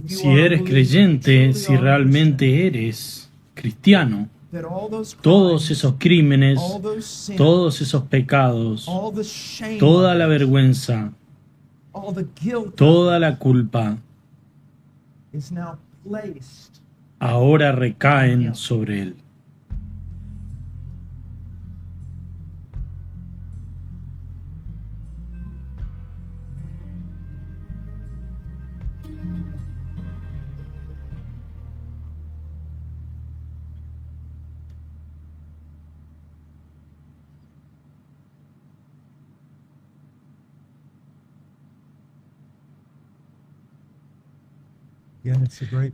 Si eres creyente, si realmente eres cristiano, todos esos crímenes, todos esos pecados, toda la vergüenza, toda la culpa, ahora recaen sobre él.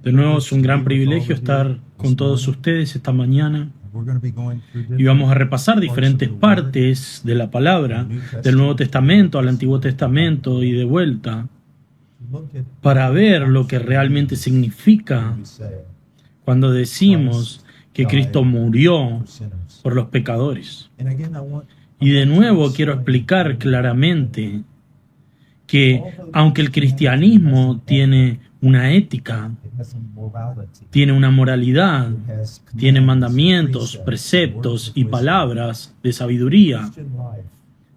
De nuevo, es un gran privilegio estar con todos ustedes esta mañana y vamos a repasar diferentes partes de la palabra, del Nuevo Testamento al Antiguo Testamento y de vuelta, para ver lo que realmente significa cuando decimos que Cristo murió por los pecadores. Y de nuevo quiero explicar claramente que aunque el cristianismo tiene una ética, tiene una moralidad, tiene mandamientos, preceptos y palabras de sabiduría,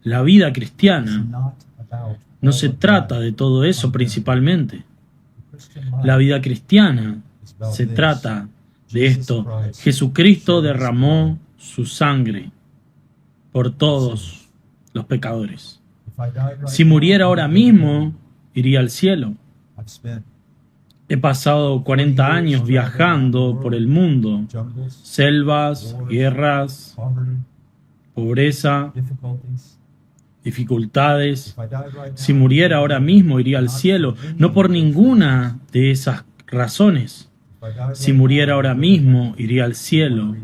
la vida cristiana no se trata de todo eso principalmente. La vida cristiana se trata de esto. Jesucristo derramó su sangre por todos los pecadores. Si muriera ahora mismo, iría al cielo. He pasado 40 años viajando por el mundo, selvas, guerras, pobreza, dificultades. Si muriera ahora mismo, iría al cielo, no por ninguna de esas razones. Si muriera ahora mismo, iría al cielo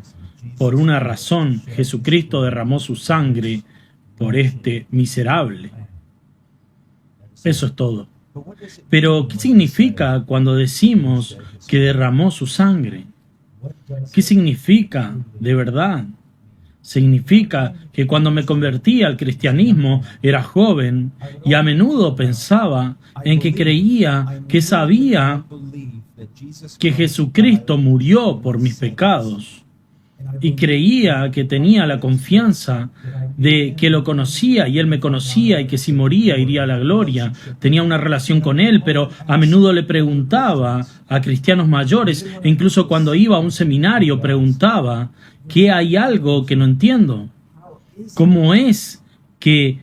por una razón. Jesucristo derramó su sangre por este miserable. Eso es todo. Pero, ¿qué significa cuando decimos que derramó su sangre? ¿Qué significa de verdad? Significa que cuando me convertí al cristianismo era joven y a menudo pensaba en que creía que sabía que Jesucristo murió por mis pecados. Y creía que tenía la confianza de que lo conocía y él me conocía y que si moría iría a la gloria. Tenía una relación con él, pero a menudo le preguntaba a cristianos mayores, e incluso cuando iba a un seminario preguntaba, ¿qué hay algo que no entiendo? ¿Cómo es que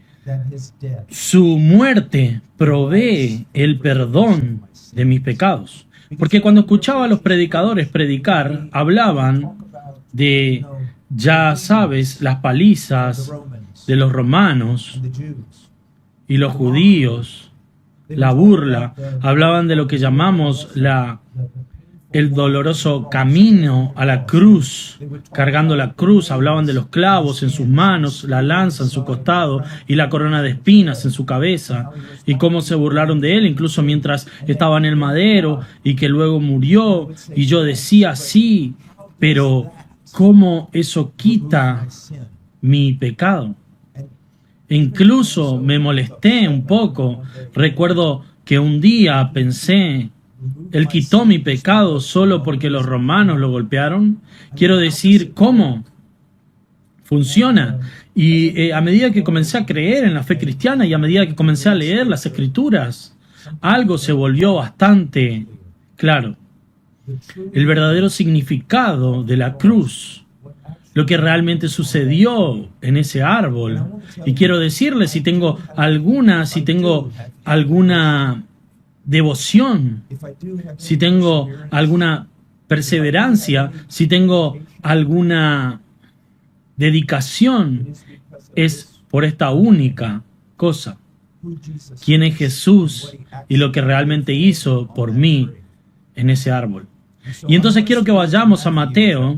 su muerte provee el perdón de mis pecados? Porque cuando escuchaba a los predicadores predicar, hablaban de, ya sabes, las palizas de los romanos y los judíos, la burla, hablaban de lo que llamamos el doloroso camino a la cruz, cargando la cruz, hablaban de los clavos en sus manos, la lanza en su costado y la corona de espinas en su cabeza, y cómo se burlaron de él, incluso mientras estaba en el madero, y que luego murió, y yo decía, sí, pero ¿cómo eso quita mi pecado? E incluso me molesté un poco. Recuerdo que un día pensé, ¿él quitó mi pecado solo porque los romanos lo golpearon? Quiero decir, ¿cómo funciona? Y a medida que comencé a creer en la fe cristiana y a medida que comencé a leer las Escrituras, algo se volvió bastante claro. El verdadero significado de la cruz, lo que realmente sucedió en ese árbol. Y quiero decirles, si tengo alguna devoción, si tengo alguna perseverancia, si tengo alguna dedicación, es por esta única cosa. ¿Quién es Jesús y lo que realmente hizo por mí en ese árbol? Y entonces quiero que vayamos a Mateo,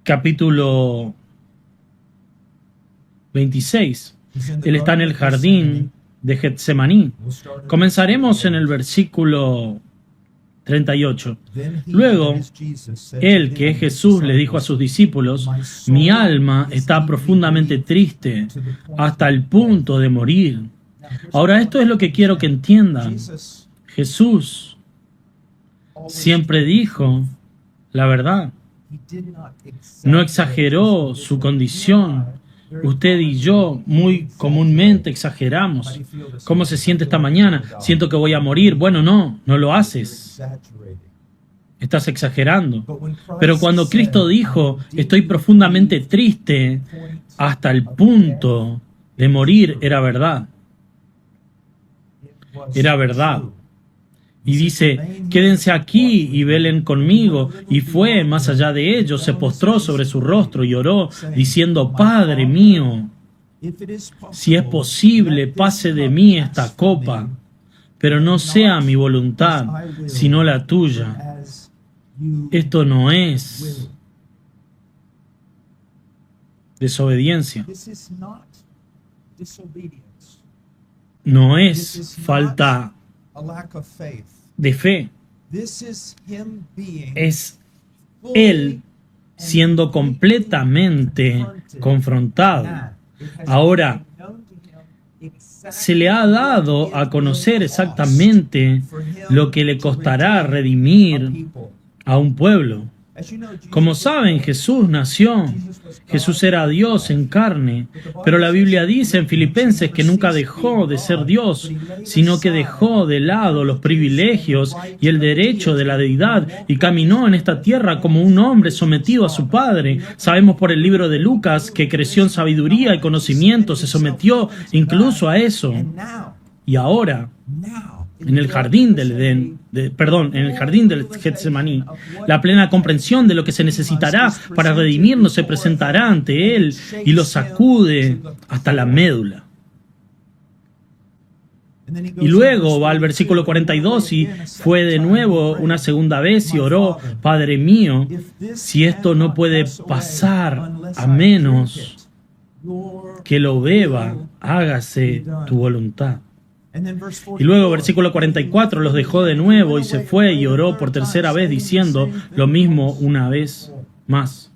capítulo 26. Él está en el jardín de Getsemaní. Comenzaremos en el versículo 38. Luego, él, que es Jesús, le dijo a sus discípulos, mi alma está profundamente triste hasta el punto de morir. Ahora, esto es lo que quiero que entiendan. Jesús siempre dijo la verdad. No exageró su condición. Usted y yo muy comúnmente exageramos. ¿Cómo se siente esta mañana? Siento que voy a morir. Bueno, no lo haces. Estás exagerando. Pero cuando Cristo dijo, estoy profundamente triste hasta el punto de morir, era verdad. Era verdad. Y dice, quédense aquí y velen conmigo. Y fue más allá de ellos, se postró sobre su rostro y oró, diciendo, Padre mío, si es posible, pase de mí esta copa, pero no sea mi voluntad, sino la tuya. Esto no es desobediencia. No es falta de fe. Es Él siendo completamente confrontado. Ahora, se le ha dado a conocer exactamente lo que le costará redimir a un pueblo. Como saben, Jesús nació. Jesús era Dios en carne, pero la Biblia dice en Filipenses que nunca dejó de ser Dios, sino que dejó de lado los privilegios y el derecho de la deidad y caminó en esta tierra como un hombre sometido a su Padre. Sabemos por el libro de Lucas que creció en sabiduría y conocimiento, se sometió incluso a eso. Y ahora, en el jardín del Edén, en el jardín del Getsemaní, la plena comprensión de lo que se necesitará para redimirnos se presentará ante Él y lo sacude hasta la médula. Y luego va al versículo 42 y fue de nuevo una segunda vez y oró, Padre mío, si esto no puede pasar a menos que lo beba, hágase tu voluntad. Y luego, versículo 44, los dejó de nuevo y se fue y oró por tercera vez diciendo lo mismo una vez más.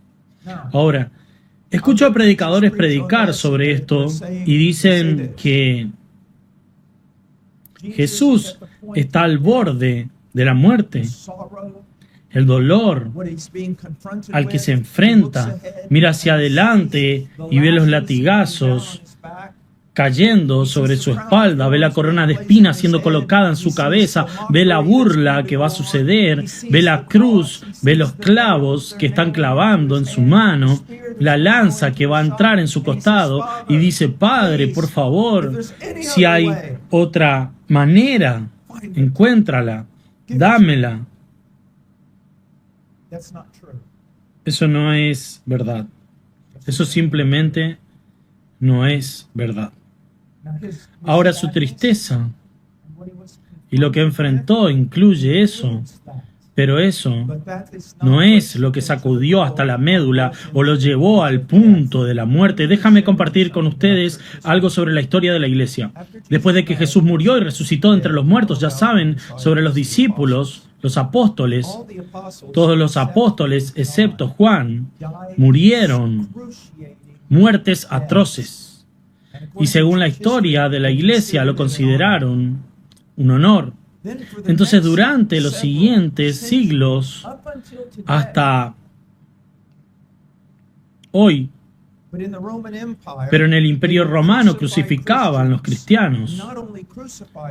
Ahora, escucho a predicadores predicar sobre esto y dicen que Jesús está al borde de la muerte. El dolor al que se enfrenta, mira hacia adelante y ve los latigazos cayendo sobre su espalda, ve la corona de espinas siendo colocada en su cabeza, ve la burla que va a suceder, ve la cruz, ve los clavos que están clavando en su mano, la lanza que va a entrar en su costado y dice, Padre, por favor, si hay otra manera, encuéntrala, dámela. Eso no es verdad. Eso simplemente no es verdad. Ahora su tristeza y lo que enfrentó incluye eso, pero eso no es lo que sacudió hasta la médula o lo llevó al punto de la muerte. Déjame compartir con ustedes algo sobre la historia de la iglesia. Después de que Jesús murió y resucitó entre los muertos, ya saben sobre los discípulos, los apóstoles, todos los apóstoles, excepto Juan, murieron muertes atroces. Y según la historia de la iglesia, lo consideraron un honor. Entonces, durante los siguientes siglos, hasta hoy, pero en el Imperio Romano crucificaban los cristianos.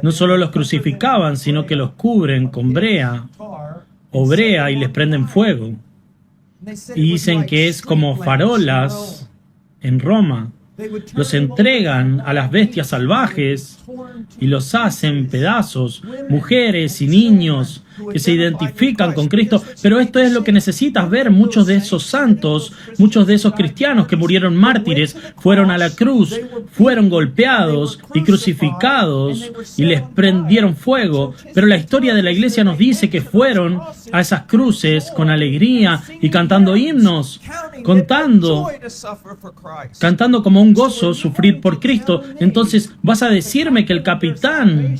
No solo los crucificaban, sino que los cubren con brea o brea y les prenden fuego. Y dicen que es como farolas en Roma. Los entregan a las bestias salvajes y los hacen pedazos, mujeres y niños que se identifican con Cristo. Pero esto es lo que necesitas ver. Muchos de esos santos, muchos de esos cristianos que murieron mártires, fueron a la cruz, fueron golpeados y crucificados y les prendieron fuego. Pero la historia de la iglesia nos dice que fueron a esas cruces con alegría y cantando himnos, cantando como un gozo sufrir por Cristo. Entonces, ¿vas a decirme que el capitán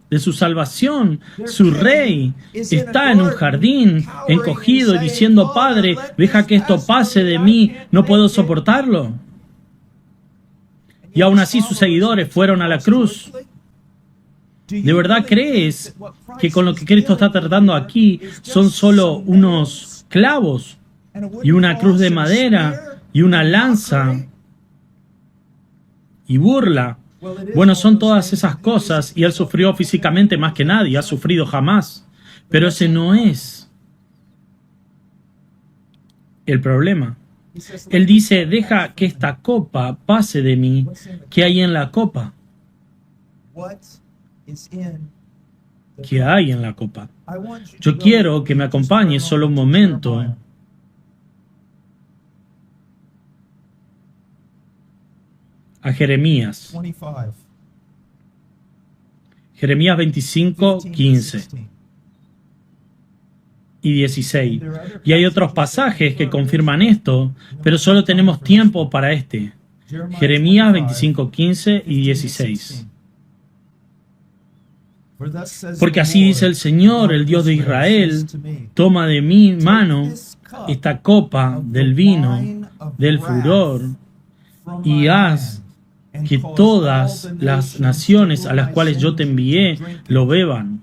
de su salvación, su rey, está en un jardín encogido y diciendo, Padre, deja que esto pase de mí, no puedo soportarlo? Y aún así sus seguidores fueron a la cruz ¿De verdad crees que con lo que Cristo está tratando aquí son solo unos clavos y una cruz de madera y una lanza y burla? Bueno, son todas esas cosas y Él sufrió físicamente más que nadie, ha sufrido jamás. Pero ese no es el problema. Él dice, deja que esta copa pase de mí. ¿Qué hay en la copa? ¿Qué hay en la copa? Yo quiero que me acompañes solo un momento a Jeremías. Jeremías 25, 15 y 16. Y hay otros pasajes que confirman esto, pero solo tenemos tiempo para este. Jeremías 25, 15 y 16. Porque así dice el Señor, el Dios de Israel, toma de mi mano esta copa del vino del furor y haz que todas las naciones a las cuales yo te envié lo beban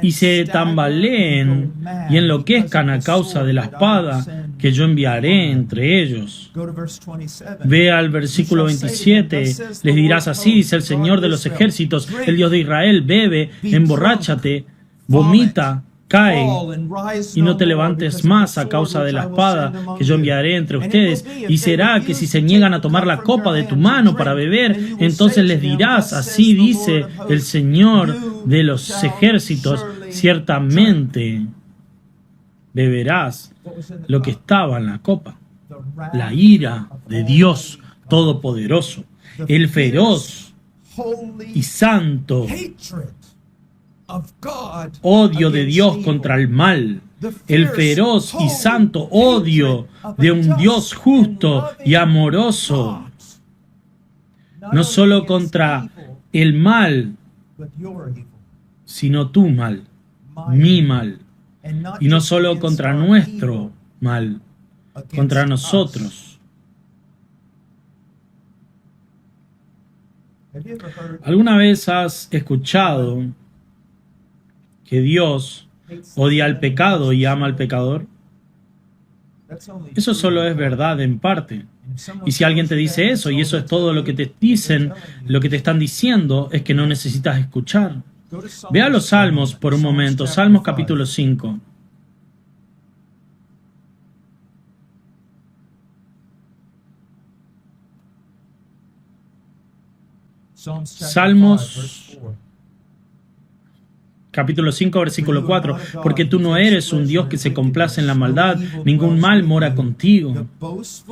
y se tambaleen y enloquezcan a causa de la espada que yo enviaré entre ellos. Ve al versículo 27, les dirás así, dice el Señor de los ejércitos, el Dios de Israel, bebe, emborráchate, vomita, cae, y no te levantes más a causa de la espada que yo enviaré entre ustedes. Y será que si se niegan a tomar la copa de tu mano para beber, entonces les dirás, así dice el Señor de los ejércitos, ciertamente beberás lo que estaba en la copa, la ira de Dios Todopoderoso, el feroz y santo odio de Dios contra el mal, el feroz y santo odio de un Dios justo y amoroso, no solo contra el mal, sino tu mal, mi mal, y no solo contra nuestro mal, contra nosotros. ¿Alguna vez has escuchado que Dios odia al pecado y ama al pecador? Eso solo es verdad en parte. Y si alguien te dice eso, y eso es todo lo que te dicen, lo que te están diciendo es que no necesitas escuchar. Ve a los Salmos por un momento, Salmos capítulo 5. Salmos capítulo 5, versículo 4. Porque tú no eres un Dios que se complace en la maldad, ningún mal mora contigo.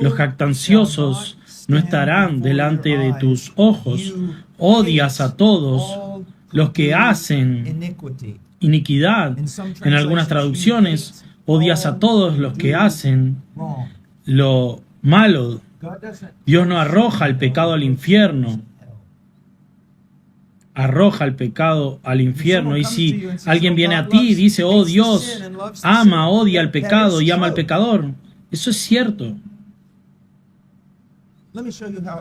Los jactanciosos no estarán delante de tus ojos. Odias a todos los que hacen iniquidad. En algunas traducciones, odias a todos los que hacen lo malo. Dios no arroja el pecado al infierno. Arroja el pecado al infierno. Y si alguien viene a ti y dice, oh Dios, ama, odia el pecado y ama al pecador, eso es cierto,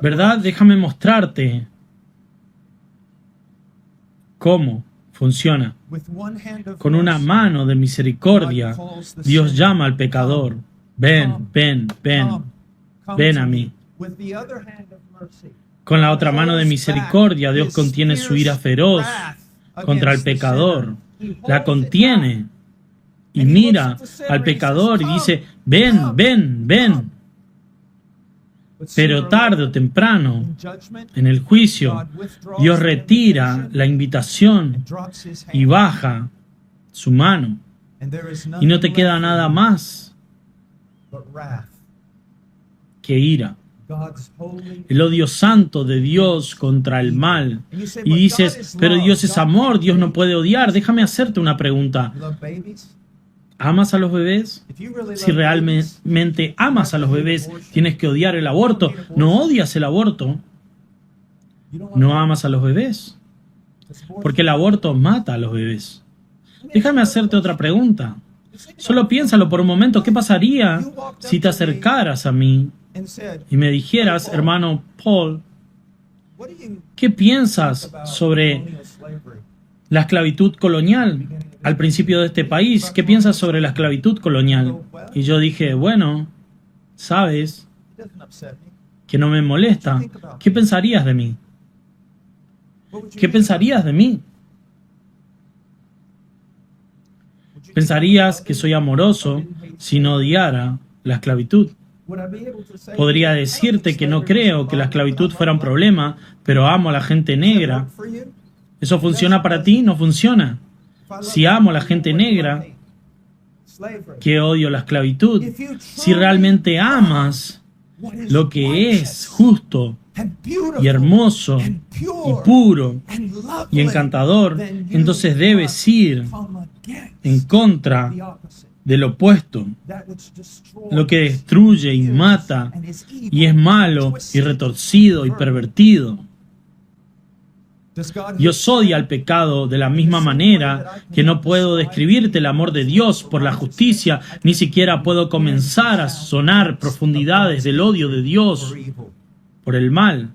¿verdad? Déjame mostrarte cómo funciona. Con una mano de misericordia, Dios llama al pecador. Ven, ven, ven, ven a mí. Con la otra mano de misericordia, Dios contiene su ira feroz contra el pecador. La contiene y mira al pecador y dice, ven, ven, ven. Pero tarde o temprano, en el juicio, Dios retira la invitación y baja su mano. Y no te queda nada más que ira. El odio santo de Dios contra el mal. Y dices, pero Dios es amor, Dios no puede odiar. Déjame hacerte una pregunta. ¿Amas a los bebés? Si realmente amas a los bebés, tienes que odiar el aborto. No odias el aborto. No amas a los bebés. Porque el aborto mata a los bebés. Déjame hacerte otra pregunta. Solo piénsalo por un momento. ¿Qué pasaría si te acercaras a mí y me dijeras, hermano Paul, ¿Qué piensas sobre la esclavitud colonial al principio de este país? ¿Qué piensas sobre la esclavitud colonial? Y yo dije, bueno, sabes que no me molesta. ¿Qué pensarías de mí? ¿Qué pensarías de mí? ¿Pensarías que soy amoroso si no odiara la esclavitud? Podría decirte que no creo que la esclavitud fuera un problema, pero amo a la gente negra. ¿Eso funciona para ti? No funciona. Si amo a la gente negra, ¿qué odio la esclavitud? Si realmente amas lo que es justo y hermoso y puro y encantador, entonces debes ir en contra del opuesto, lo que destruye y mata y es malo y retorcido y pervertido. Dios odia al pecado de la misma manera que no puedo describirte el amor de Dios por la justicia, ni siquiera puedo comenzar a sonar profundidades del odio de Dios por el mal.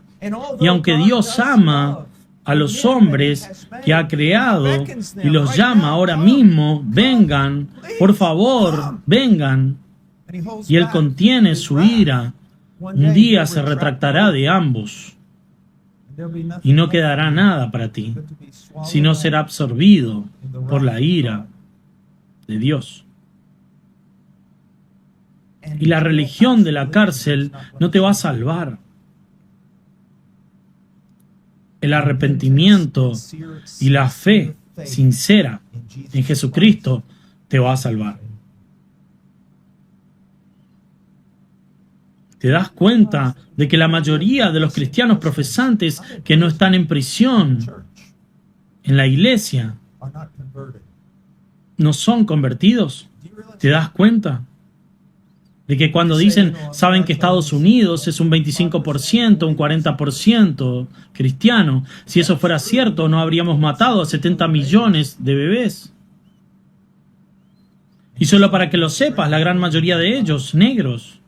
Y aunque Dios ama a los hombres que ha creado y los llama ahora mismo, vengan, por favor, vengan. Y Él contiene su ira. Un día se retractará de ambos y no quedará nada para ti, sino será absorbido por la ira de Dios. Y la religión de la cárcel no te va a salvar. El arrepentimiento y la fe sincera en Jesucristo te va a salvar. ¿Te das cuenta de que la mayoría de los cristianos profesantes que no están en prisión, en la iglesia, no son convertidos? ¿Te das cuenta de que cuando dicen, saben que Estados Unidos es un 25%, un 40% cristiano? Si eso fuera cierto, no habríamos matado a 70 millones de bebés. Y solo para que lo sepas, la gran mayoría de ellos, negros.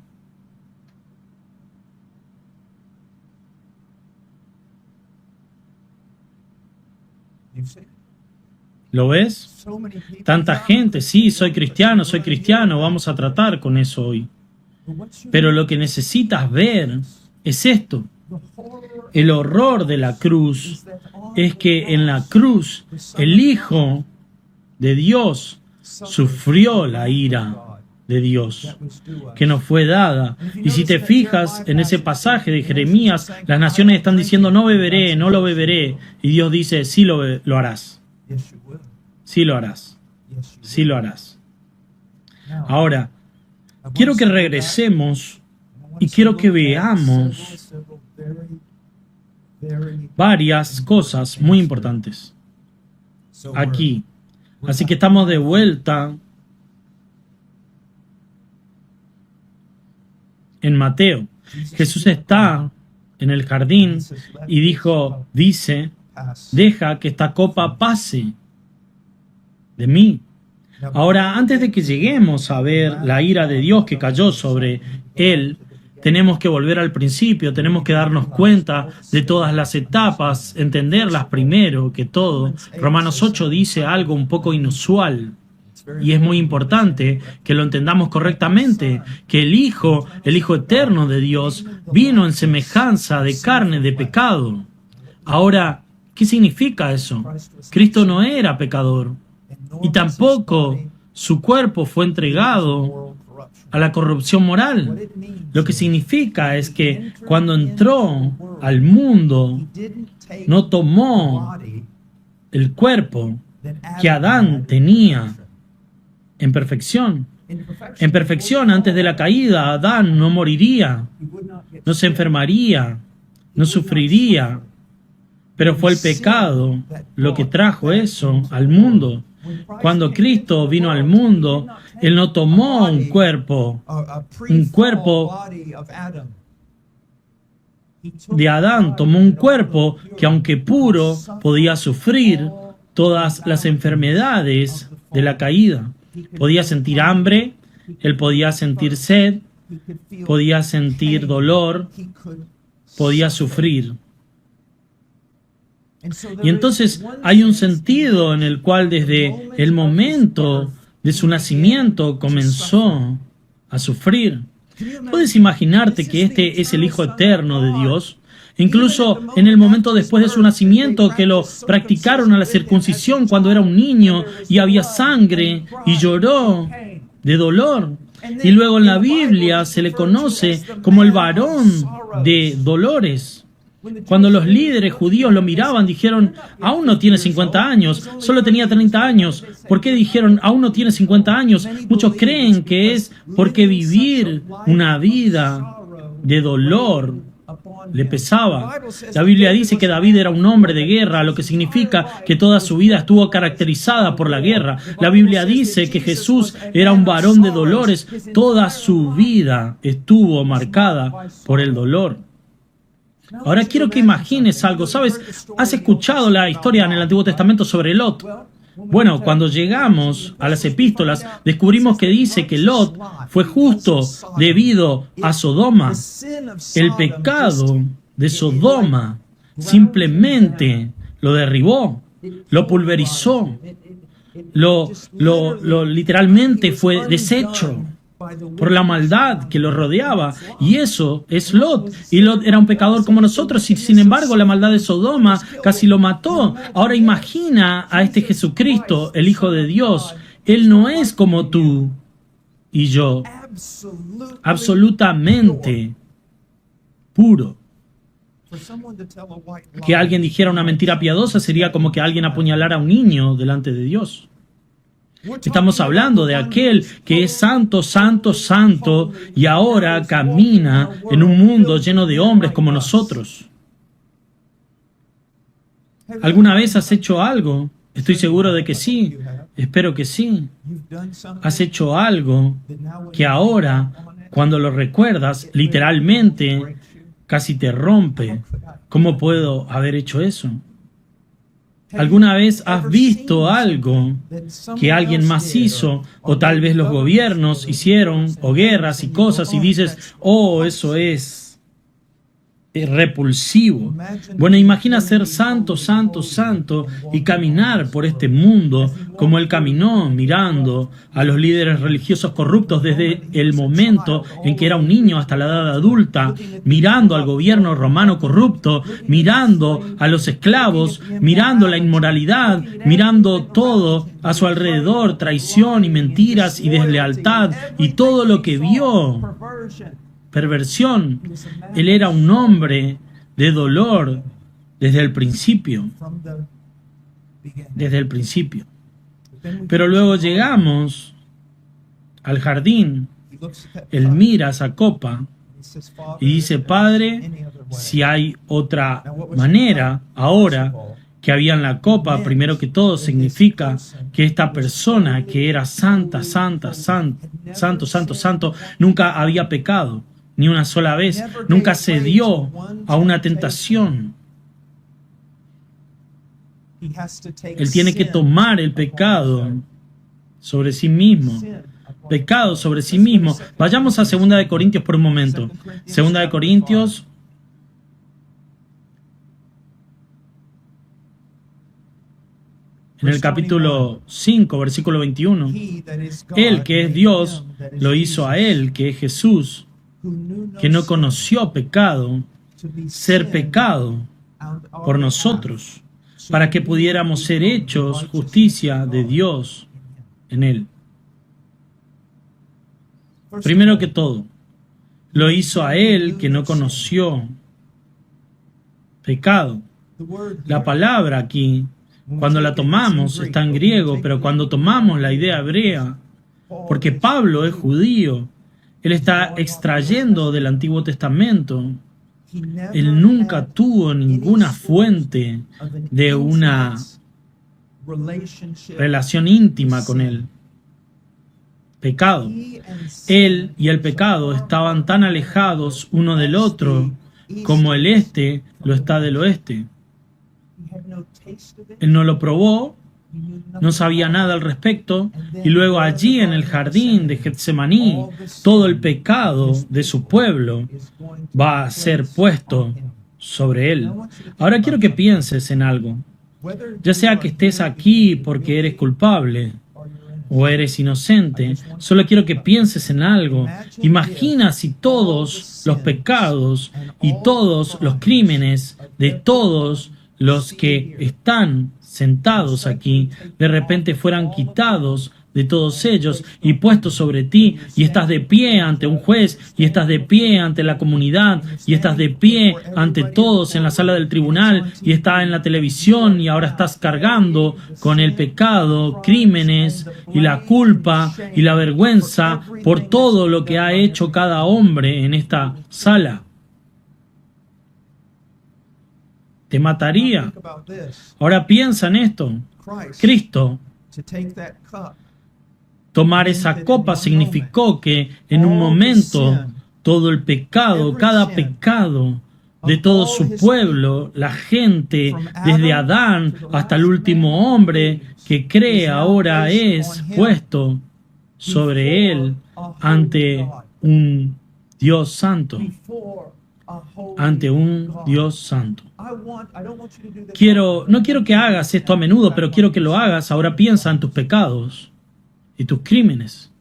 ¿Lo ves? Tanta gente, sí, soy cristiano, vamos a tratar con eso hoy. Pero lo que necesitas ver es esto. El horror de la cruz es que en la cruz el Hijo de Dios sufrió la ira de Dios, que nos fue dada. Y si te fijas en ese pasaje de Jeremías, las naciones están diciendo, no beberé, no lo beberé. Y Dios dice, sí lo harás. Sí lo harás. Sí lo harás. Ahora, quiero que regresemos y quiero que veamos varias cosas muy importantes aquí. Así que estamos de vuelta en Mateo. Jesús está en el jardín y dice, deja que esta copa pase de mí. Ahora, antes de que lleguemos a ver la ira de Dios que cayó sobre él, tenemos que volver al principio, tenemos que darnos cuenta de todas las etapas, entenderlas primero que todo. Romanos 8 dice algo un poco inusual, y es muy importante que lo entendamos correctamente, que el Hijo eterno de Dios, vino en semejanza de carne de pecado. Ahora, ¿qué significa eso? Cristo no era pecador, y tampoco su cuerpo fue entregado a la corrupción moral. Lo que significa es que cuando entró al mundo, no tomó el cuerpo que Adán tenía en perfección. En perfección, antes de la caída, Adán no moriría, no se enfermaría, no sufriría, pero fue el pecado lo que trajo eso al mundo. Cuando Cristo vino al mundo, Él no tomó un cuerpo de Adán, tomó un cuerpo que, aunque puro, podía sufrir todas las enfermedades de la caída. Podía sentir hambre, Él podía sentir sed, podía sentir dolor, podía sufrir. Y entonces hay un sentido en el cual desde el momento de su nacimiento comenzó a sufrir. ¿Puedes imaginarte que este es el Hijo eterno de Dios? Incluso en el momento después de su nacimiento, que lo practicaron a la circuncisión cuando era un niño y había sangre y lloró de dolor. Y luego en la Biblia se le conoce como el varón de dolores. Cuando los líderes judíos lo miraban, dijeron, aún no tiene 50 años, solo tenía 30 años. ¿Por qué dijeron, aún no tiene 50 años? Muchos creen que es porque vivir una vida de dolor le pesaba. La Biblia dice que David era un hombre de guerra, lo que significa que toda su vida estuvo caracterizada por la guerra. La Biblia dice que Jesús era un varón de dolores, toda su vida estuvo marcada por el dolor. Ahora quiero que imagines algo. ¿Sabes? ¿Has escuchado la historia en el Antiguo Testamento sobre Lot? Bueno, cuando llegamos a las epístolas, descubrimos que dice que Lot fue justo debido a Sodoma. El pecado de Sodoma simplemente lo derribó, lo pulverizó, literalmente fue deshecho por la maldad que lo rodeaba. Y eso es Lot. Y Lot era un pecador como nosotros, y sin embargo la maldad de Sodoma casi lo mató. Ahora imagina a este Jesucristo, el Hijo de Dios. Él no es como tú y yo. Absolutamente puro. Que alguien dijera una mentira piadosa sería como que alguien apuñalara a un niño delante de Dios. Estamos hablando de aquel que es santo, santo, santo, y ahora camina en un mundo lleno de hombres como nosotros. ¿Alguna vez has hecho algo? Estoy seguro de que sí. Espero que sí. Has hecho algo que ahora, cuando lo recuerdas, literalmente casi te rompe. ¿Cómo puedo haber hecho eso? ¿Alguna vez has visto algo que alguien más hizo, o tal vez los gobiernos hicieron, o guerras y cosas, y dices, oh, eso es repulsivo? Bueno, imagina ser santo, santo, santo y caminar por este mundo como él caminó, mirando a los líderes religiosos corruptos desde el momento en que era un niño hasta la edad adulta, mirando al gobierno romano corrupto, mirando a los esclavos, mirando la inmoralidad, mirando todo a su alrededor, traición y mentiras y deslealtad y todo lo que vio. Perversión. Él era un hombre de dolor desde el principio. Desde el principio. Pero luego llegamos al jardín. Él mira esa copa y dice, Padre, si hay otra manera ahora que había en la copa, primero que todo significa que esta persona que era santa, santa, santo, santo, santo, nunca había pecado. Ni una sola vez. Nunca cedió a una tentación. Él tiene que tomar el pecado sobre sí mismo. Pecado sobre sí mismo. Vayamos a 2 Corintios por un momento. 2 Corintios. En el capítulo 5, versículo 21. Él, que es Dios, lo hizo a él, que es Jesús, que no conoció pecado, ser pecado por nosotros, para que pudiéramos ser hechos justicia de Dios en él. Primero que todo, lo hizo a él que no conoció pecado. La palabra aquí, cuando la tomamos, está en griego, pero cuando tomamos la idea hebrea, porque Pablo es judío, él está extrayendo del Antiguo Testamento. Él nunca tuvo ninguna fuente de una relación íntima con él. Pecado. Él y el pecado estaban tan alejados uno del otro como el este lo está del oeste. Él no lo probó, no sabía nada al respecto, y luego allí en el jardín de Getsemaní, todo el pecado de su pueblo va a ser puesto sobre Él. Ahora quiero que pienses en algo. Ya sea que estés aquí porque eres culpable o eres inocente, solo quiero que pienses en algo. Imagina si todos los pecados y todos los crímenes de todos los que están sentados aquí de repente fueran quitados de todos ellos y puestos sobre ti, y estás de pie ante un juez, y estás de pie ante la comunidad, y estás de pie ante todos en la sala del tribunal, y estás en la televisión, y ahora estás cargando con el pecado, crímenes, y la culpa, y la vergüenza por todo lo que ha hecho cada hombre en esta sala. Te mataría. Ahora piensa en esto. Cristo tomar esa copa significó que en un momento todo el pecado, cada pecado de todo su pueblo, la gente, desde Adán hasta el último hombre que cree ahora es puesto sobre él ante un Dios santo. Ante un Dios santo. No quiero que hagas esto a menudo, pero quiero que lo hagas. Ahora piensa en tus pecados y tus crímenes.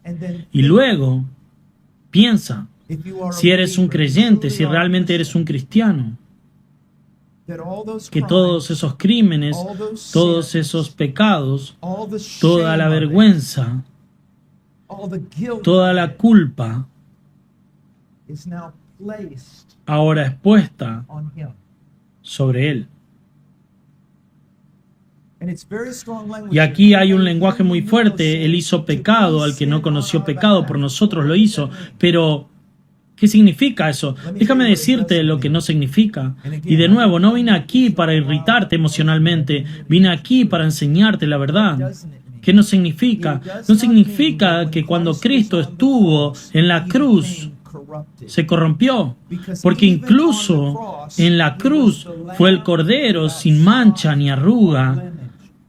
Y luego piensa si eres un creyente, si realmente eres un cristiano, que todos esos crímenes, todos esos pecados, toda la vergüenza, toda la culpa ahora es puesta sobre él. Y aquí hay un lenguaje muy fuerte. Él hizo pecado al que no conoció pecado, por nosotros lo hizo. Pero, ¿qué significa eso? Déjame decirte lo que no significa. Y de nuevo, no vine aquí para irritarte emocionalmente. Vine aquí para enseñarte la verdad. ¿Qué no significa? No significa que cuando Cristo estuvo en la cruz, se corrompió, porque incluso en la cruz fue el Cordero sin mancha ni arruga.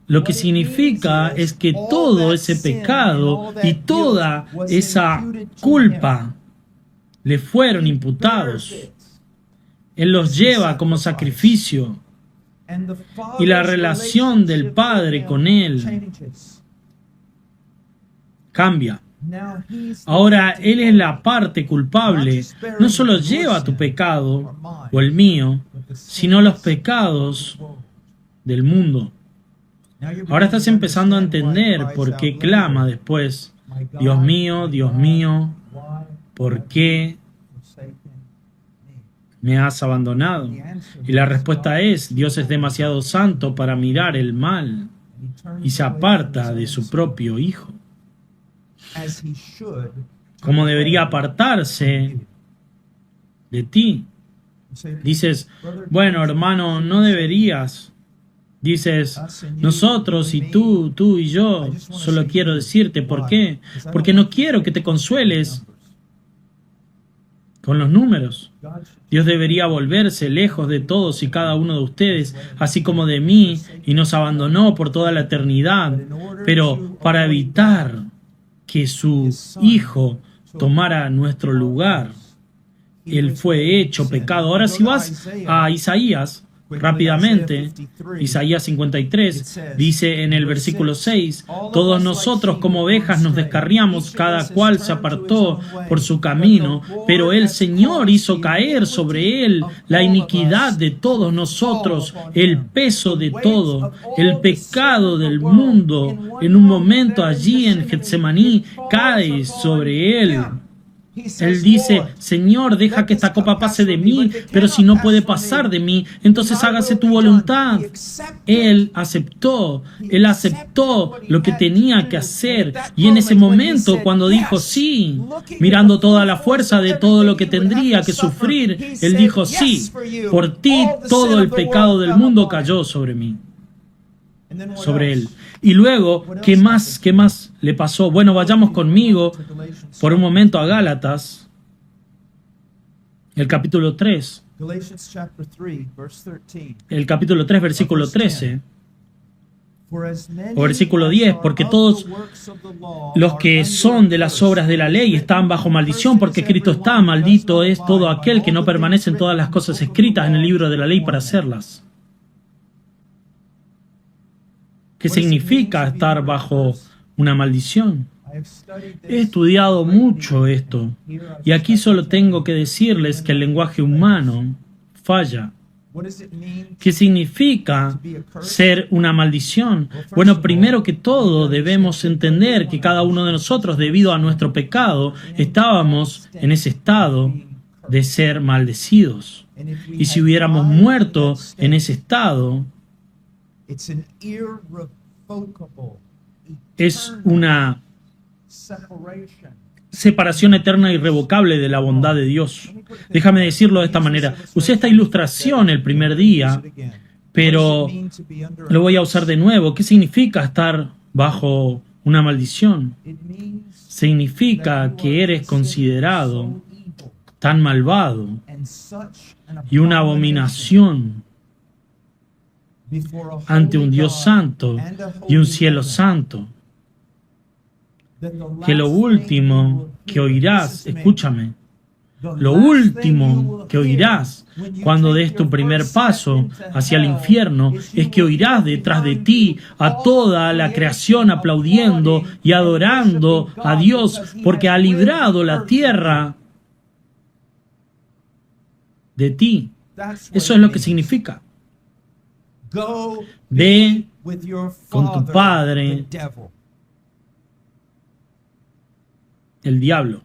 Lo que significa es que todo ese pecado y toda esa culpa le fueron imputados. Él los lleva como sacrificio, y la relación del Padre con Él cambia. Ahora Él es la parte culpable. No solo lleva tu pecado o el mío, sino los pecados del mundo. Ahora estás empezando a entender por qué clama después: Dios mío, ¿por qué me has abandonado? Y la respuesta es: Dios es demasiado santo para mirar el mal y se aparta de su propio Hijo, como debería apartarse de ti. Dices: bueno, hermano, no deberías. Dices: nosotros y tú y yo. Solo quiero decirte por qué. Porque no quiero que te consueles con los números. Dios debería volverse lejos de todos y cada uno de ustedes, así como de mí, y nos abandonó por toda la eternidad. Pero para evitar que su Hijo tomara nuestro lugar, Él fue hecho pecado. Ahora si vas a Isaías, rápidamente, Isaías 53, dice en el versículo 6, todos nosotros como ovejas nos descarriamos, cada cual se apartó por su camino, pero el Señor hizo caer sobre Él la iniquidad de todos nosotros, el peso de todo, el pecado del mundo. En un momento allí en Getsemaní cae sobre Él. Él dice: Señor, deja que esta copa pase de mí, pero si no puede pasar de mí, entonces hágase tu voluntad. Él aceptó lo que tenía que hacer, y en ese momento cuando dijo sí, mirando toda la fuerza de todo lo que tendría que sufrir, Él dijo: sí, por ti todo el pecado del mundo cayó sobre mí, sobre Él. Y luego, ¿qué más le pasó? Bueno, vayamos conmigo por un momento a Gálatas, el capítulo 3. El capítulo 3, versículo 13. O versículo 10, porque todos los que son de las obras de la ley están bajo maldición, porque escrito está, maldito es todo aquel que no permanece en todas las cosas escritas en el libro de la ley para hacerlas. ¿Qué significa estar bajo una maldición? He estudiado mucho esto, y aquí solo tengo que decirles que el lenguaje humano falla. ¿Qué significa ser una maldición? Bueno, primero que todo debemos entender que cada uno de nosotros, debido a nuestro pecado, estábamos en ese estado de ser maldecidos. Y si hubiéramos muerto en ese estado, es una separación eterna e irrevocable de la bondad de Dios. Déjame decirlo de esta manera. Usé esta ilustración el primer día, pero lo voy a usar de nuevo. ¿Qué significa estar bajo una maldición? Significa que eres considerado tan malvado y una abominación ante un Dios santo y un cielo santo, que lo último que oirás, escúchame, lo último que oirás cuando des tu primer paso hacia el infierno es que oirás detrás de ti a toda la creación aplaudiendo y adorando a Dios porque ha librado la tierra de ti. Eso es lo que significa. Ve con tu padre, el diablo.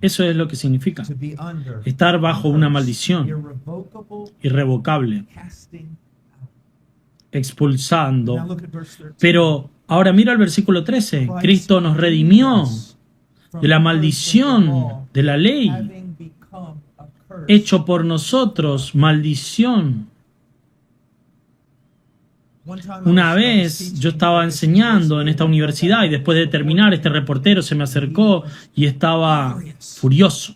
Eso es lo que significa. Estar bajo una maldición irrevocable, expulsando. Pero ahora mira el versículo 13. Cristo nos redimió de la maldición de la ley, hecho por nosotros maldición. Una vez yo estaba enseñando en esta universidad y después de terminar este reportero se me acercó y estaba furioso.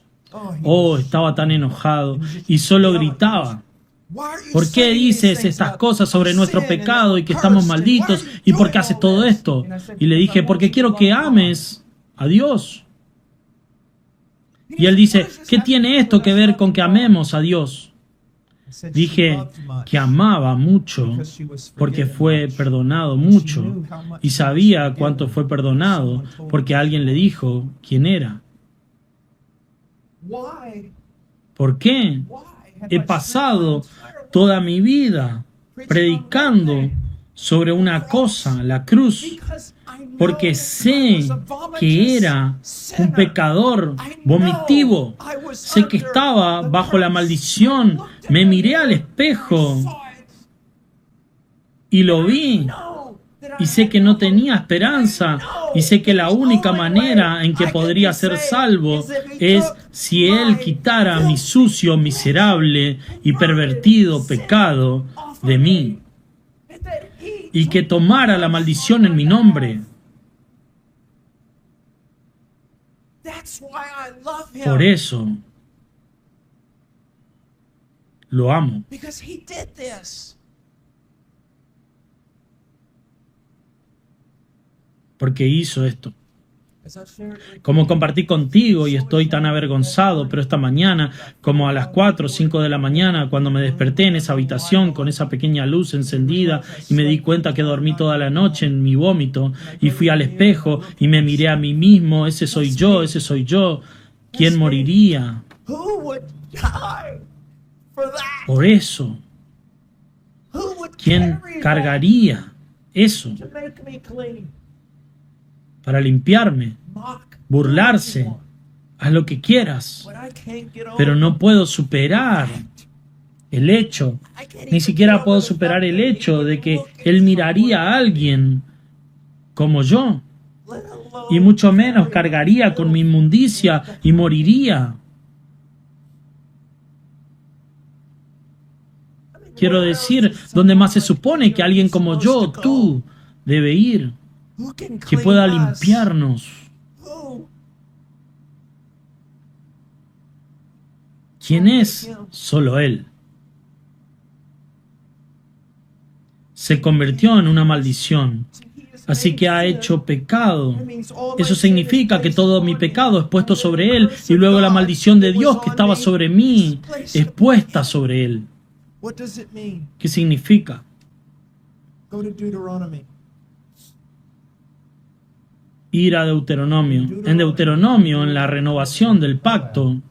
Oh, estaba tan enojado y solo gritaba: ¿por qué dices estas cosas sobre nuestro pecado y que estamos malditos? ¿Y por qué haces todo esto? Y le dije: porque quiero que ames a Dios. Y él dice: ¿qué tiene esto que ver con que amemos a Dios? Dije que amaba mucho porque fue perdonado mucho y sabía cuánto fue perdonado porque alguien le dijo quién era. ¿Por qué? He pasado toda mi vida predicando sobre una cosa, la cruz, porque sé que era un pecador vomitivo, sé que estaba bajo la maldición, me miré al espejo y lo vi, y sé que no tenía esperanza, y sé que la única manera en que podría ser salvo es si Él quitara mi sucio, miserable y pervertido pecado de mí, y que tomara la maldición en mi nombre. Por eso lo amo. Porque hizo esto. Como compartí contigo y estoy tan avergonzado, pero esta mañana, como a las 4 o 5 de la mañana, cuando me desperté en esa habitación con esa pequeña luz encendida y me di cuenta que dormí toda la noche en mi vómito y fui al espejo y me miré a mí mismo: ese soy yo, ese soy yo. ¿Quién moriría por eso? ¿Quién cargaría eso para limpiarme? Burlarse, haz lo que quieras, pero no puedo superar el hecho, ni siquiera puedo superar el hecho de que Él miraría a alguien como yo, y mucho menos cargaría con mi inmundicia y moriría. Quiero decir, ¿dónde más se supone que alguien como yo, tú, debe ir, que pueda limpiarnos? ¿Quién es? Solo Él. se convirtió en una maldición. Así que ha hecho pecado. Eso significa que todo mi pecado es puesto sobre él y luego la maldición de Dios que estaba sobre mí es puesta sobre él. ¿Qué significa? Ir a Deuteronomio. En Deuteronomio, en la renovación del pacto,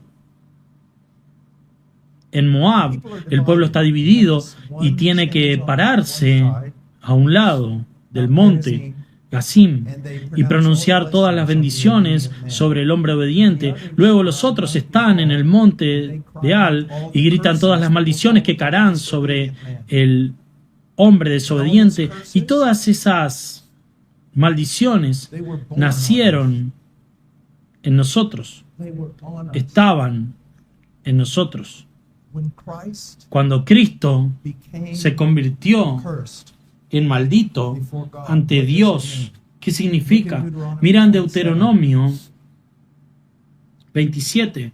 en Moab, el pueblo está dividido y tiene que pararse a un lado del monte Gasim y pronunciar todas las bendiciones sobre el hombre obediente. Luego los otros están en el monte de Al y gritan todas las maldiciones que caerán sobre el hombre desobediente. Y todas esas maldiciones nacieron en nosotros, estaban en nosotros. Cuando Cristo se convirtió en maldito ante Dios, ¿qué significa? Mira en Deuteronomio 27.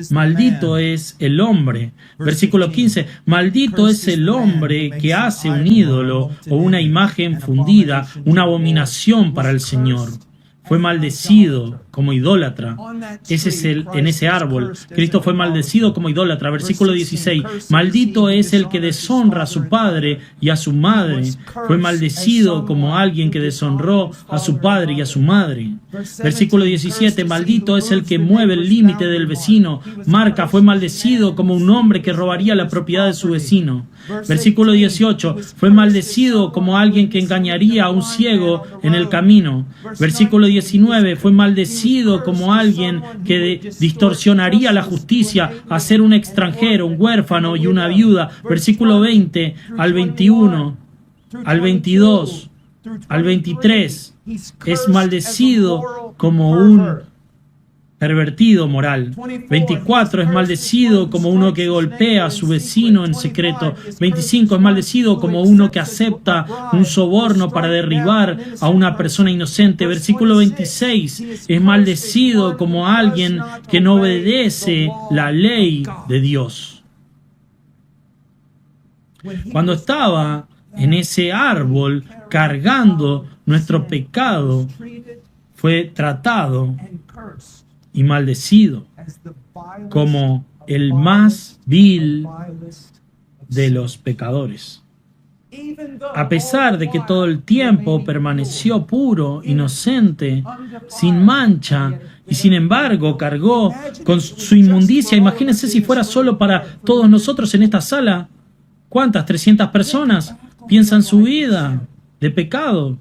Maldito es el hombre. Versículo 15. Maldito es el hombre que hace un ídolo o una imagen fundida, una abominación para el Señor. Fue maldecido como idólatra. Ese es en ese árbol. Cristo fue maldecido como idólatra. Versículo 16. Maldito es el que deshonra a su padre y a su madre. Fue maldecido como alguien que deshonró a su padre y a su madre. Versículo 17. Maldito es el que mueve el límite del vecino. Marca fue maldecido como un hombre que robaría la propiedad de su vecino. Versículo 18. Fue maldecido como alguien que engañaría a un ciego en el camino. Versículo 19. Fue maldecido como alguien que distorsionaría la justicia, a ser un extranjero, un huérfano y una viuda. Versículo 20 al 21, al 22, al 23. Es maldecido como un pervertido moral. 24 es maldecido como uno que golpea a su vecino en secreto. 25 es maldecido como uno que acepta un soborno para derribar a una persona inocente. Versículo 26 es maldecido como alguien que no obedece la ley de Dios. Cuando estaba en ese árbol cargando nuestro pecado, fue tratado y maldecido como el más vil de los pecadores. A pesar de que todo el tiempo permaneció puro, inocente, sin mancha, y sin embargo cargó con su inmundicia. Imagínense si fuera solo para todos nosotros en esta sala. ¿Cuántas? 300 personas piensan su vida de pecado.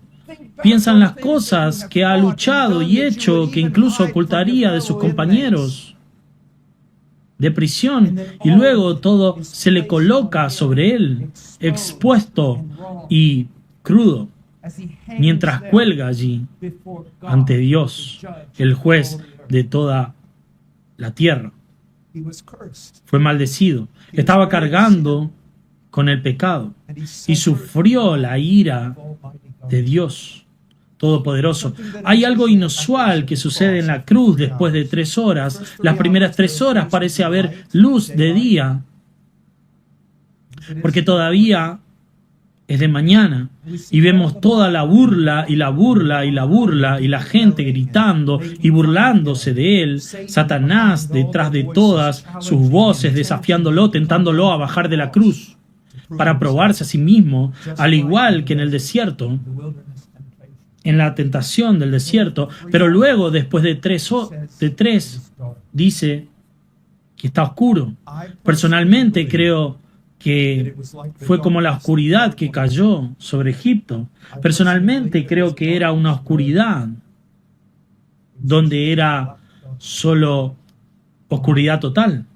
Piensan las cosas que ha luchado y hecho que incluso ocultaría de sus compañeros de prisión, y luego todo se le coloca sobre él, expuesto y crudo, mientras cuelga allí ante Dios, el juez de toda la tierra. Fue maldecido, estaba cargando con el pecado y sufrió la ira de Dios Todopoderoso. Hay algo inusual que sucede en la cruz después de 3 horas. Las primeras 3 horas parece haber luz de día, porque todavía es de mañana, y vemos toda la burla y la burla y la burla y la gente gritando y burlándose de él, Satanás detrás de todas sus voces desafiándolo, tentándolo a bajar de la cruz para probarse a sí mismo, al igual que en el desierto, en la tentación del desierto. Pero luego, después de 3, dice que está oscuro. Personalmente creo que fue como la oscuridad que cayó sobre Egipto. Personalmente creo que era una oscuridad donde era solo oscuridad total.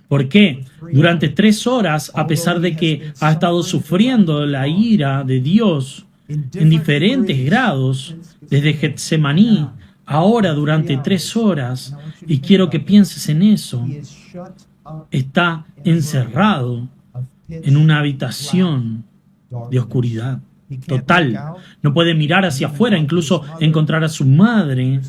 ¿Por qué? Durante 3 horas, a pesar de que ha estado sufriendo la ira de Dios en diferentes grados, desde Getsemaní, ahora durante 3 horas, y quiero que pienses en eso, está encerrado en una habitación de oscuridad total. No puede mirar hacia afuera, incluso encontrar a su madre.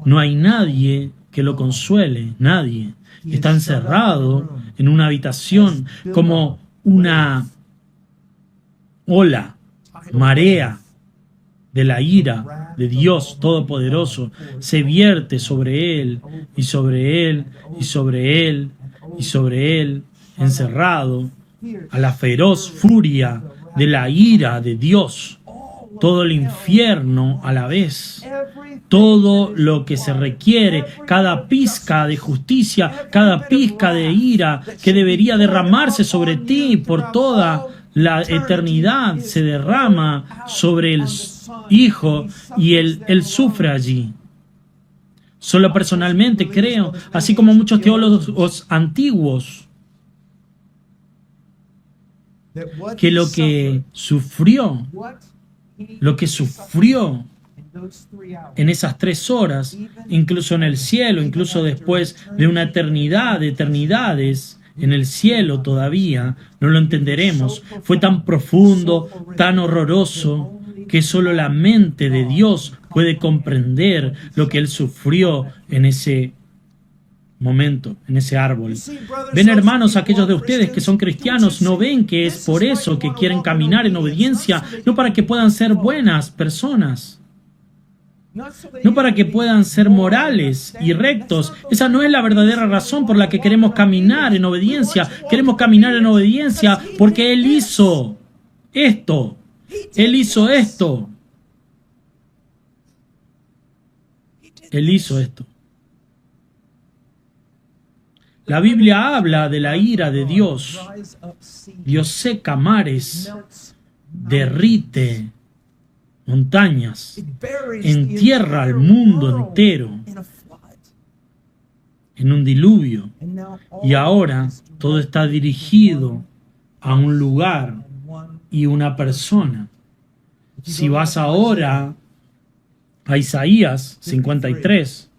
No hay nadie que lo consuele, nadie. Está encerrado en una habitación como una ola, marea de la ira de Dios Todopoderoso se vierte sobre él y sobre él y sobre él y sobre él, encerrado a la feroz furia de la ira de Dios, todo el infierno a la vez, todo lo que se requiere, cada pizca de justicia, cada pizca de ira que debería derramarse sobre ti por toda la eternidad, se derrama sobre el Hijo y él sufre allí. Solo personalmente creo, así como muchos teólogos antiguos, que lo que sufrió en esas 3 horas, incluso en el cielo, incluso después de una eternidad, de eternidades, en el cielo todavía, no lo entenderemos. Fue tan profundo, tan horroroso, que solo la mente de Dios puede comprender lo que Él sufrió en ese momento, en ese árbol. Ven, hermanos, aquellos de ustedes que son cristianos, ¿no ven que es por eso que quieren caminar en obediencia? No para que puedan ser buenas personas, no para que puedan ser morales y rectos. Esa no es la verdadera razón por la que queremos caminar en obediencia. Queremos caminar en obediencia porque Él hizo esto. Él hizo esto. Él hizo esto. La Biblia habla de la ira de Dios. Dios seca mares, derrite montañas, entierra al mundo entero en un diluvio. Y ahora todo está dirigido a un lugar y una persona. Si vas ahora a Isaías 53,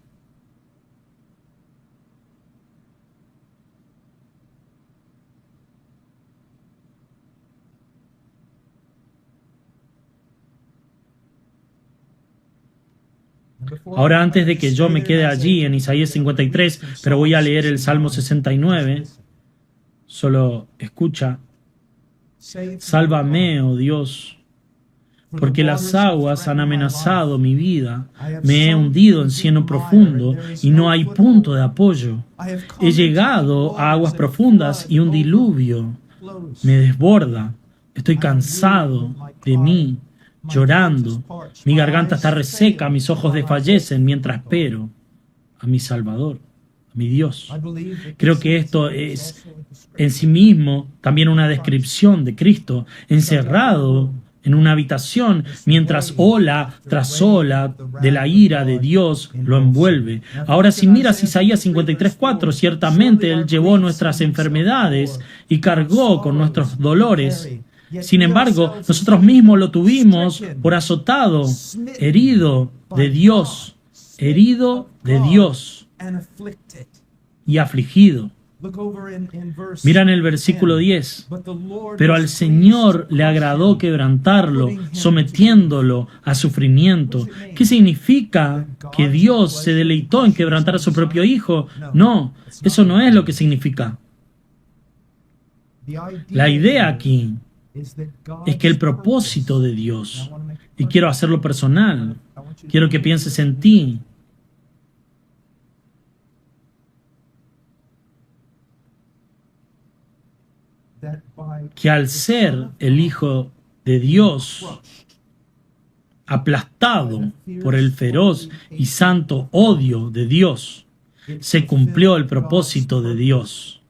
ahora, antes de que yo me quede allí en Isaías 53, pero voy a leer el Salmo 69, solo escucha: sálvame, oh Dios, porque las aguas han amenazado mi vida. Me he hundido en cieno profundo y no hay punto de apoyo. He llegado a aguas profundas y un diluvio me desborda. Estoy cansado de mí, llorando. Mi garganta está reseca, mis ojos desfallecen mientras espero a mi Salvador, a mi Dios. Creo que esto es en sí mismo también una descripción de Cristo encerrado en una habitación mientras ola tras ola de la ira de Dios lo envuelve. Ahora, si miras Isaías 53:4, ciertamente Él llevó nuestras enfermedades y cargó con nuestros dolores. Sin embargo, nosotros mismos lo tuvimos por azotado, herido de Dios y afligido. Mira en el versículo 10. Pero al Señor le agradó quebrantarlo, sometiéndolo a sufrimiento. ¿Qué significa que Dios se deleitó en quebrantar a su propio Hijo? No, eso no es lo que significa. La idea aquí es que el propósito de Dios, y quiero hacerlo personal, quiero que pienses en ti, que al ser el Hijo de Dios aplastado por el feroz y santo odio de Dios, se cumplió el propósito de Dios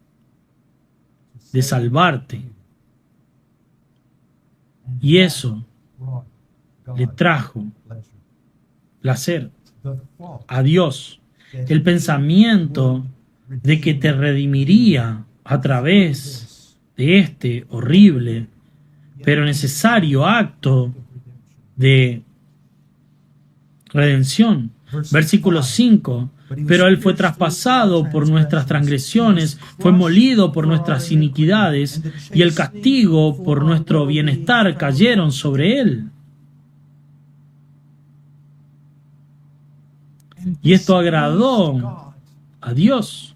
de salvarte. Y eso le trajo placer a Dios. El pensamiento de que te redimiría a través de este horrible pero necesario acto de redención. Versículo 5. Pero Él fue traspasado por nuestras transgresiones, fue molido por nuestras iniquidades, y el castigo por nuestro bienestar cayeron sobre Él. Y esto agradó a Dios,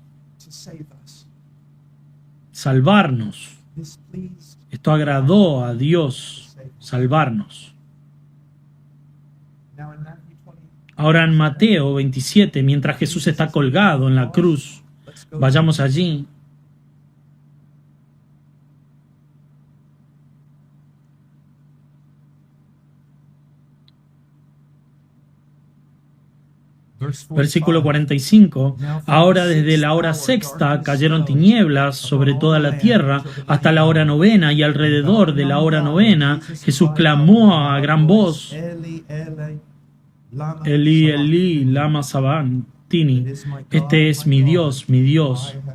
salvarnos. Esto agradó a Dios salvarnos. Ahora en Mateo 27, mientras Jesús está colgado en la cruz, vayamos allí. Versículo 45. Ahora desde la hora sexta cayeron tinieblas sobre toda la tierra hasta la hora novena, y alrededor de la hora novena Jesús clamó a gran voz: Elí, Elí, lama sabactani. Este es mi Dios,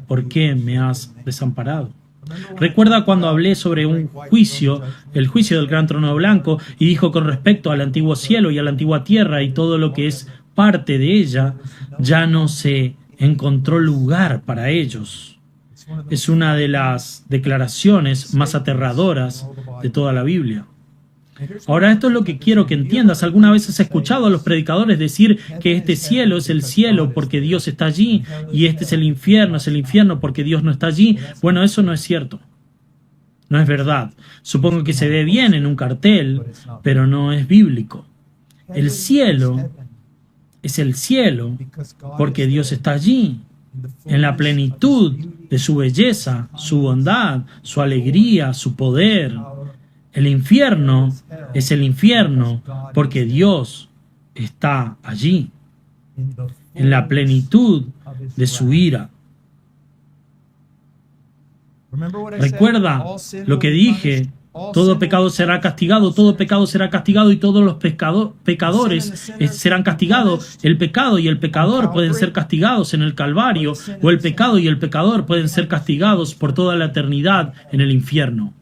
¿por qué me has desamparado? Recuerda cuando hablé sobre un juicio, el juicio del gran trono blanco, y dijo con respecto al antiguo cielo y a la antigua tierra y todo lo que es parte de ella, ya no se encontró lugar para ellos. Es una de las declaraciones más aterradoras de toda la Biblia. Ahora, esto es lo que quiero que entiendas. ¿Alguna vez has escuchado a los predicadores decir que este cielo es el cielo porque Dios está allí, y este es el infierno porque Dios no está allí? Bueno, eso no es cierto. No es verdad. Supongo que se ve bien en un cartel, pero no es bíblico. El cielo es el cielo porque Dios está allí, en la plenitud de su belleza, su bondad, su alegría, su poder. El infierno es el infierno porque Dios está allí, en la plenitud de su ira. Recuerda lo que dije: todo pecado será castigado, y todos los pecadores serán castigados. El pecado y el pecador pueden ser castigados en el Calvario, o el pecado y el pecador pueden ser castigados por toda la eternidad en el infierno.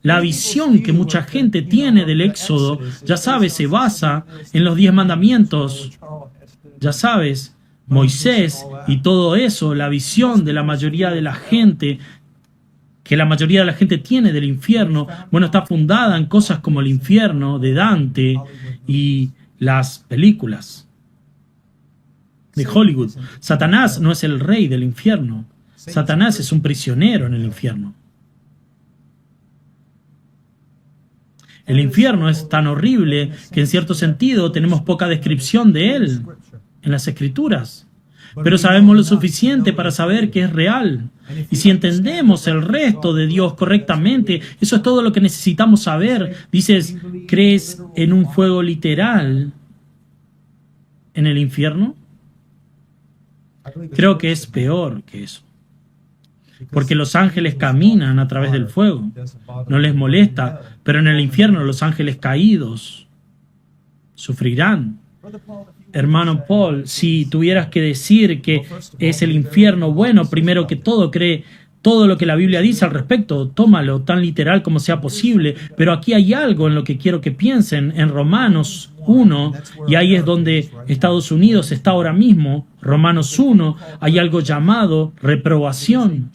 La visión que mucha gente tiene del Éxodo, ya sabes, se basa en los 10 mandamientos. Ya sabes, Moisés y todo eso, la visión de la mayoría de la gente, que la mayoría de la gente tiene del infierno, bueno, está fundada en cosas como el infierno de Dante y las películas de Hollywood. Satanás no es el rey del infierno. Satanás es un prisionero en el infierno. El infierno es tan horrible que en cierto sentido tenemos poca descripción de él en las Escrituras. Pero sabemos lo suficiente para saber que es real. Y si entendemos el resto de Dios correctamente, eso es todo lo que necesitamos saber. Dices, ¿crees en un fuego literal en el infierno? Creo que es peor que eso. Porque los ángeles caminan a través del fuego. No les molesta, pero en el infierno los ángeles caídos sufrirán. Hermano Paul, si tuvieras que decir que es el infierno, bueno, primero que todo, cree todo lo que la Biblia dice al respecto, tómalo tan literal como sea posible, pero aquí hay algo en lo que quiero que piensen, en Romanos 1, y ahí es donde Estados Unidos está ahora mismo. Romanos 1, hay algo llamado reprobación.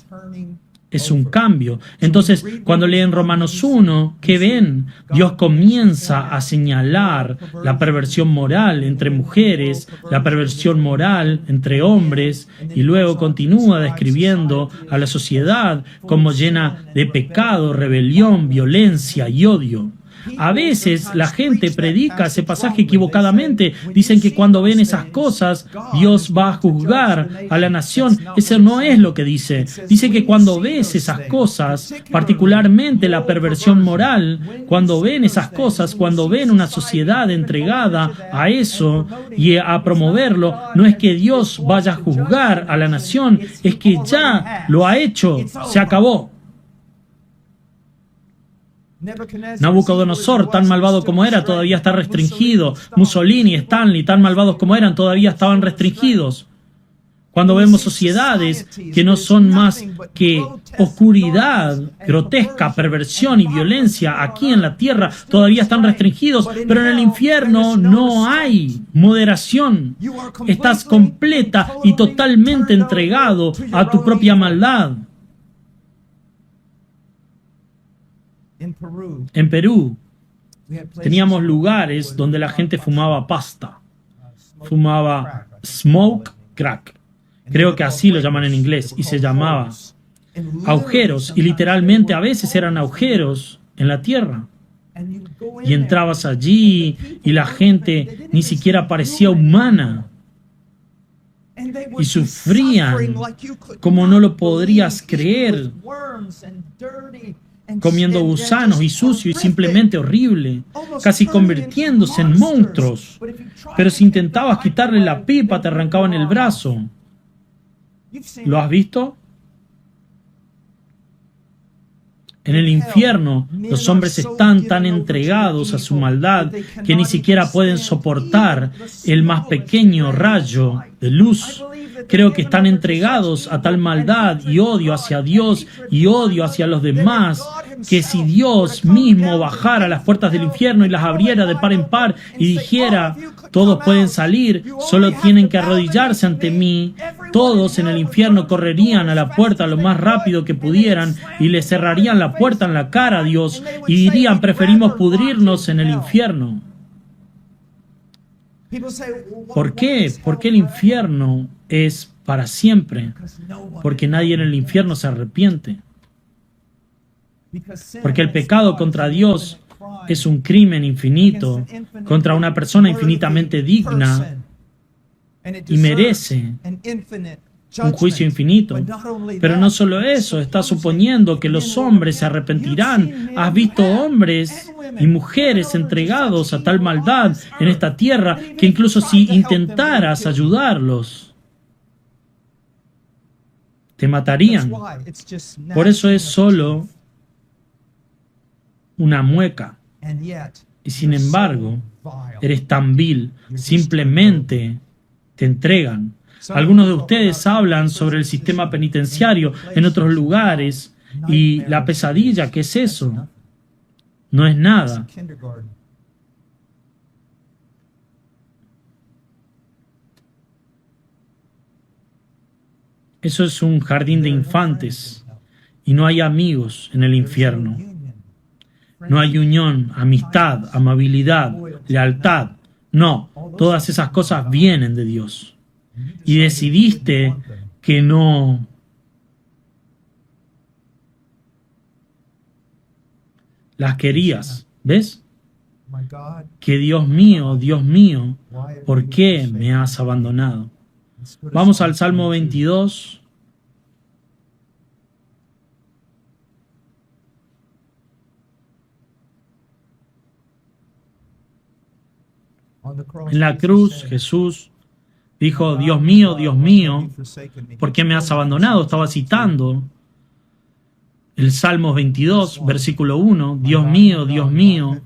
Es un cambio. Entonces, cuando leen Romanos 1, ¿qué ven? Dios comienza a señalar la perversión moral entre mujeres, la perversión moral entre hombres, y luego continúa describiendo a la sociedad como llena de pecado, rebelión, violencia y odio. A veces la gente predica ese pasaje equivocadamente. Dicen que cuando ven esas cosas, Dios va a juzgar a la nación. Eso no es lo que dice. Dice que cuando ves esas cosas, particularmente la perversión moral, cuando ven esas cosas, cuando ven una sociedad entregada a eso y a promoverlo, no es que Dios vaya a juzgar a la nación, es que ya lo ha hecho, se acabó. Nabucodonosor, tan malvado como era, todavía está restringido. Mussolini, Stanley, tan malvados como eran, todavía estaban restringidos. Cuando vemos sociedades que no son más que oscuridad, grotesca, perversión y violencia aquí en la tierra, todavía están restringidos, pero en el infierno no hay moderación. Estás completa y totalmente entregado a tu propia maldad. En Perú teníamos lugares donde la gente fumaba pasta, fumaba smoke crack, creo que así lo llaman en inglés, y se llamaba agujeros, y literalmente a veces eran agujeros en la tierra. Y entrabas allí y la gente ni siquiera parecía humana. Y sufrían como no lo podrías creer, comiendo gusanos y sucio y simplemente horrible, casi convirtiéndose en monstruos. Pero si intentabas quitarle la pipa, te arrancaban el brazo. ¿Lo has visto? En el infierno, los hombres están tan entregados a su maldad que ni siquiera pueden soportar el más pequeño rayo de luz. Creo que están entregados a tal maldad y odio hacia Dios y odio hacia los demás, que si Dios mismo bajara a las puertas del infierno y las abriera de par en par y dijera: todos pueden salir, solo tienen que arrodillarse ante mí, todos en el infierno correrían a la puerta lo más rápido que pudieran y le cerrarían la puerta en la cara a Dios y dirían: preferimos pudrirnos en el infierno. ¿Por qué? Porque el infierno es para siempre. Porque nadie en el infierno se arrepiente. Porque el pecado contra Dios es un crimen infinito contra una persona infinitamente digna y merece un juicio infinito. Pero no solo eso, está suponiendo que los hombres se arrepentirán. ¿Has visto hombres y mujeres entregados a tal maldad en esta tierra que incluso si intentaras ayudarlos, te matarían? Por eso es solo una mueca. Y sin embargo, eres tan vil, simplemente te entregan. Algunos de ustedes hablan sobre el sistema penitenciario en otros lugares y la pesadilla que es eso. No es nada. Eso es un jardín de infantes y no hay amigos en el infierno. No hay unión, amistad, amabilidad, lealtad. No, todas esas cosas vienen de Dios. Y decidiste que no las querías. ¿Ves? Que Dios mío, ¿por qué me has abandonado? Vamos al Salmo 22. En la cruz, Jesús dijo: Dios mío, ¿por qué me has abandonado? Estaba citando el Salmo 22, versículo 1. Dios mío,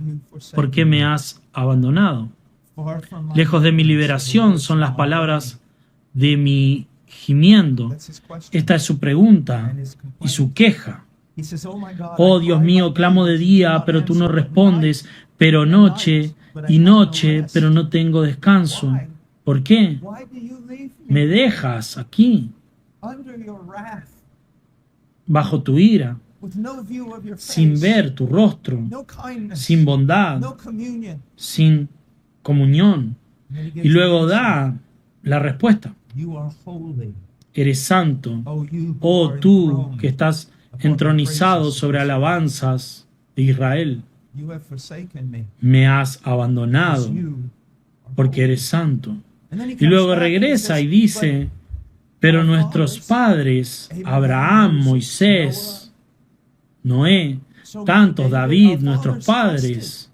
¿por qué me has abandonado? Lejos de mi liberación son las palabras de mi gimiendo. Esta es su pregunta y su queja. Oh Dios mío, clamo de día, pero tú no respondes, pero noche y noche, pero no tengo descanso. ¿Por qué? Me dejas aquí, bajo tu ira, sin ver tu rostro, sin bondad, sin comunión. Y luego da la respuesta: eres santo, oh tú que estás entronizado sobre alabanzas de Israel. Me has abandonado porque eres santo. Y luego regresa y dice: pero nuestros padres, Abraham, Moisés, Noé, tantos, David, nuestros padres,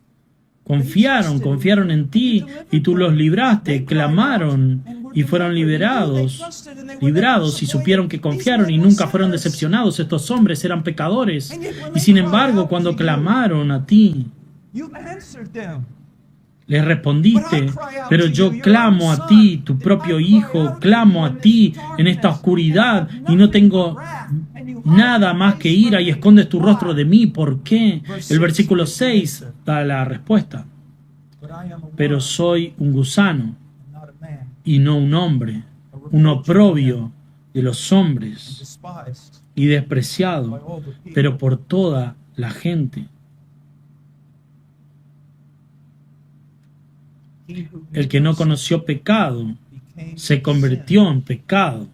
confiaron en ti y tú los libraste, clamaron y fueron librados y supieron que confiaron y nunca fueron decepcionados. Estos hombres eran pecadores y sin embargo cuando clamaron a ti, les respondiste. Pero yo clamo a ti, tu propio hijo, clamo a ti en esta oscuridad y no tengo nada más que ira y escondes tu rostro de mí. ¿Por qué? El versículo 6 da la respuesta: pero soy un gusano y no un hombre, un oprobio de los hombres y despreciado, pero por toda la gente. El que no conoció pecado se convirtió en pecado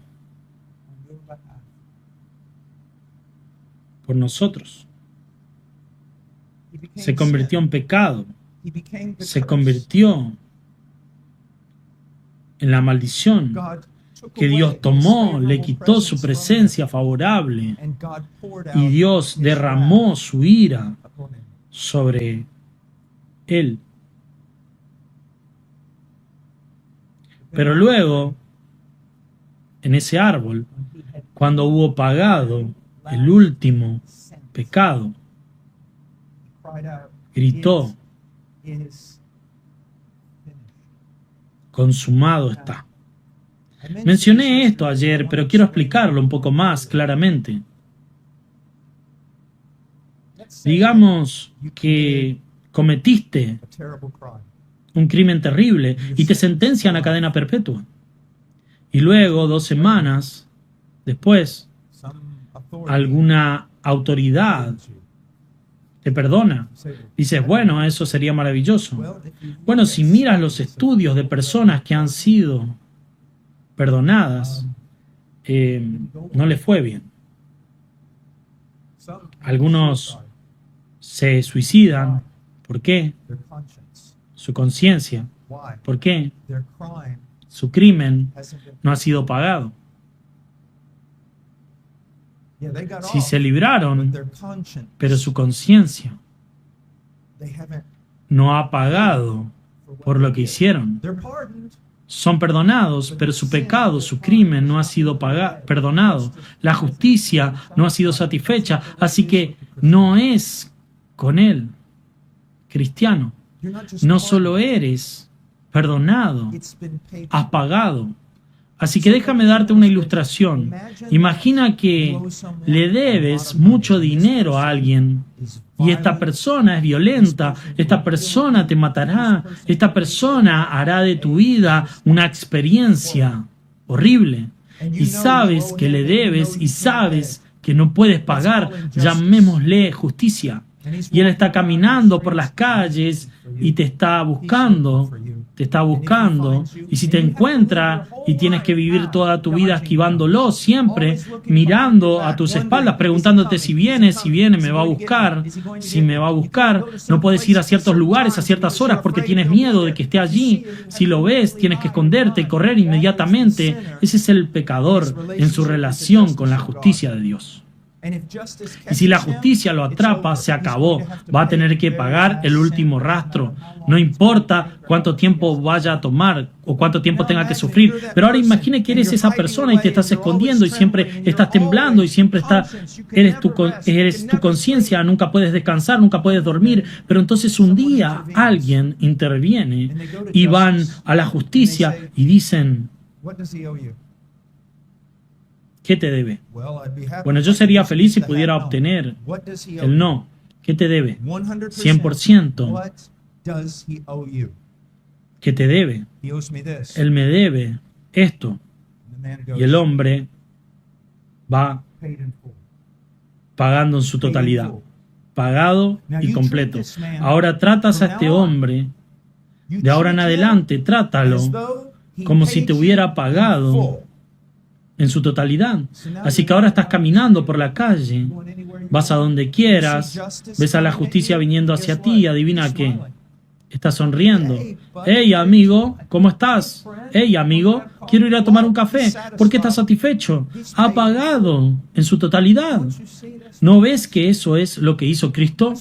por nosotros. se convirtió en pecado, se convirtió en la maldición que Dios tomó, le quitó su presencia favorable y Dios derramó su ira sobre él. Pero luego, en ese árbol, cuando hubo pagado el último pecado, gritó: consumado está. Mencioné esto ayer, pero quiero explicarlo un poco más claramente. Digamos que cometiste un crimen terrible y te sentencian a cadena perpetua. Y luego, 2 semanas después, alguna autoridad te perdona. Dices, bueno, eso sería maravilloso. Bueno, si miras los estudios de personas que han sido perdonadas, no les fue bien. Algunos se suicidan. ¿Por qué? Su conciencia. ¿Por qué? Su crimen no ha sido pagado. Sí se libraron, pero su conciencia no ha pagado por lo que hicieron. Son perdonados, pero su pecado, su crimen no ha sido perdonado. La justicia no ha sido satisfecha, así que no es con él cristiano. No solo eres perdonado, has pagado. Así que déjame darte una ilustración. Imagina que le debes mucho dinero a alguien y esta persona es violenta, esta persona te matará, esta persona hará de tu vida una experiencia horrible. Y sabes que le debes y sabes que no puedes pagar, llamémosle justicia. Y él está caminando por las calles y te está buscando, y si te encuentra y tienes que vivir toda tu vida esquivándolo, siempre mirando a tus espaldas, preguntándote si viene, me va a buscar, si me va a buscar, no puedes ir a ciertos lugares a ciertas horas porque tienes miedo de que esté allí, si lo ves tienes que esconderte y correr inmediatamente. Ese es el pecador en su relación con la justicia de Dios. Y si la justicia lo atrapa, se acabó. Va a tener que pagar el último rastro. No importa cuánto tiempo vaya a tomar o cuánto tiempo tenga que sufrir. Pero ahora imagine que eres esa persona y te estás escondiendo y siempre estás temblando y siempre eres tu conciencia. Nunca puedes descansar, nunca puedes dormir. Pero entonces un día alguien interviene y van a la justicia y dicen: ¿qué te debe? Bueno, yo sería feliz si pudiera obtener el no. ¿Qué te debe? 100%. ¿Qué te debe? Él me debe esto. Y el hombre va pagando en su totalidad. Pagado y completo. Ahora tratas a este hombre, de ahora en adelante, trátalo como si te hubiera pagado en su totalidad. Así que ahora estás caminando por la calle, vas a donde quieras, ves a la justicia viniendo hacia ti y adivina qué, estás sonriendo. Hey amigo, ¿cómo estás? Hey amigo, quiero ir a tomar un café. ¿Por qué estás satisfecho? Ha pagado en su totalidad. ¿No ves que eso es lo que hizo Cristo?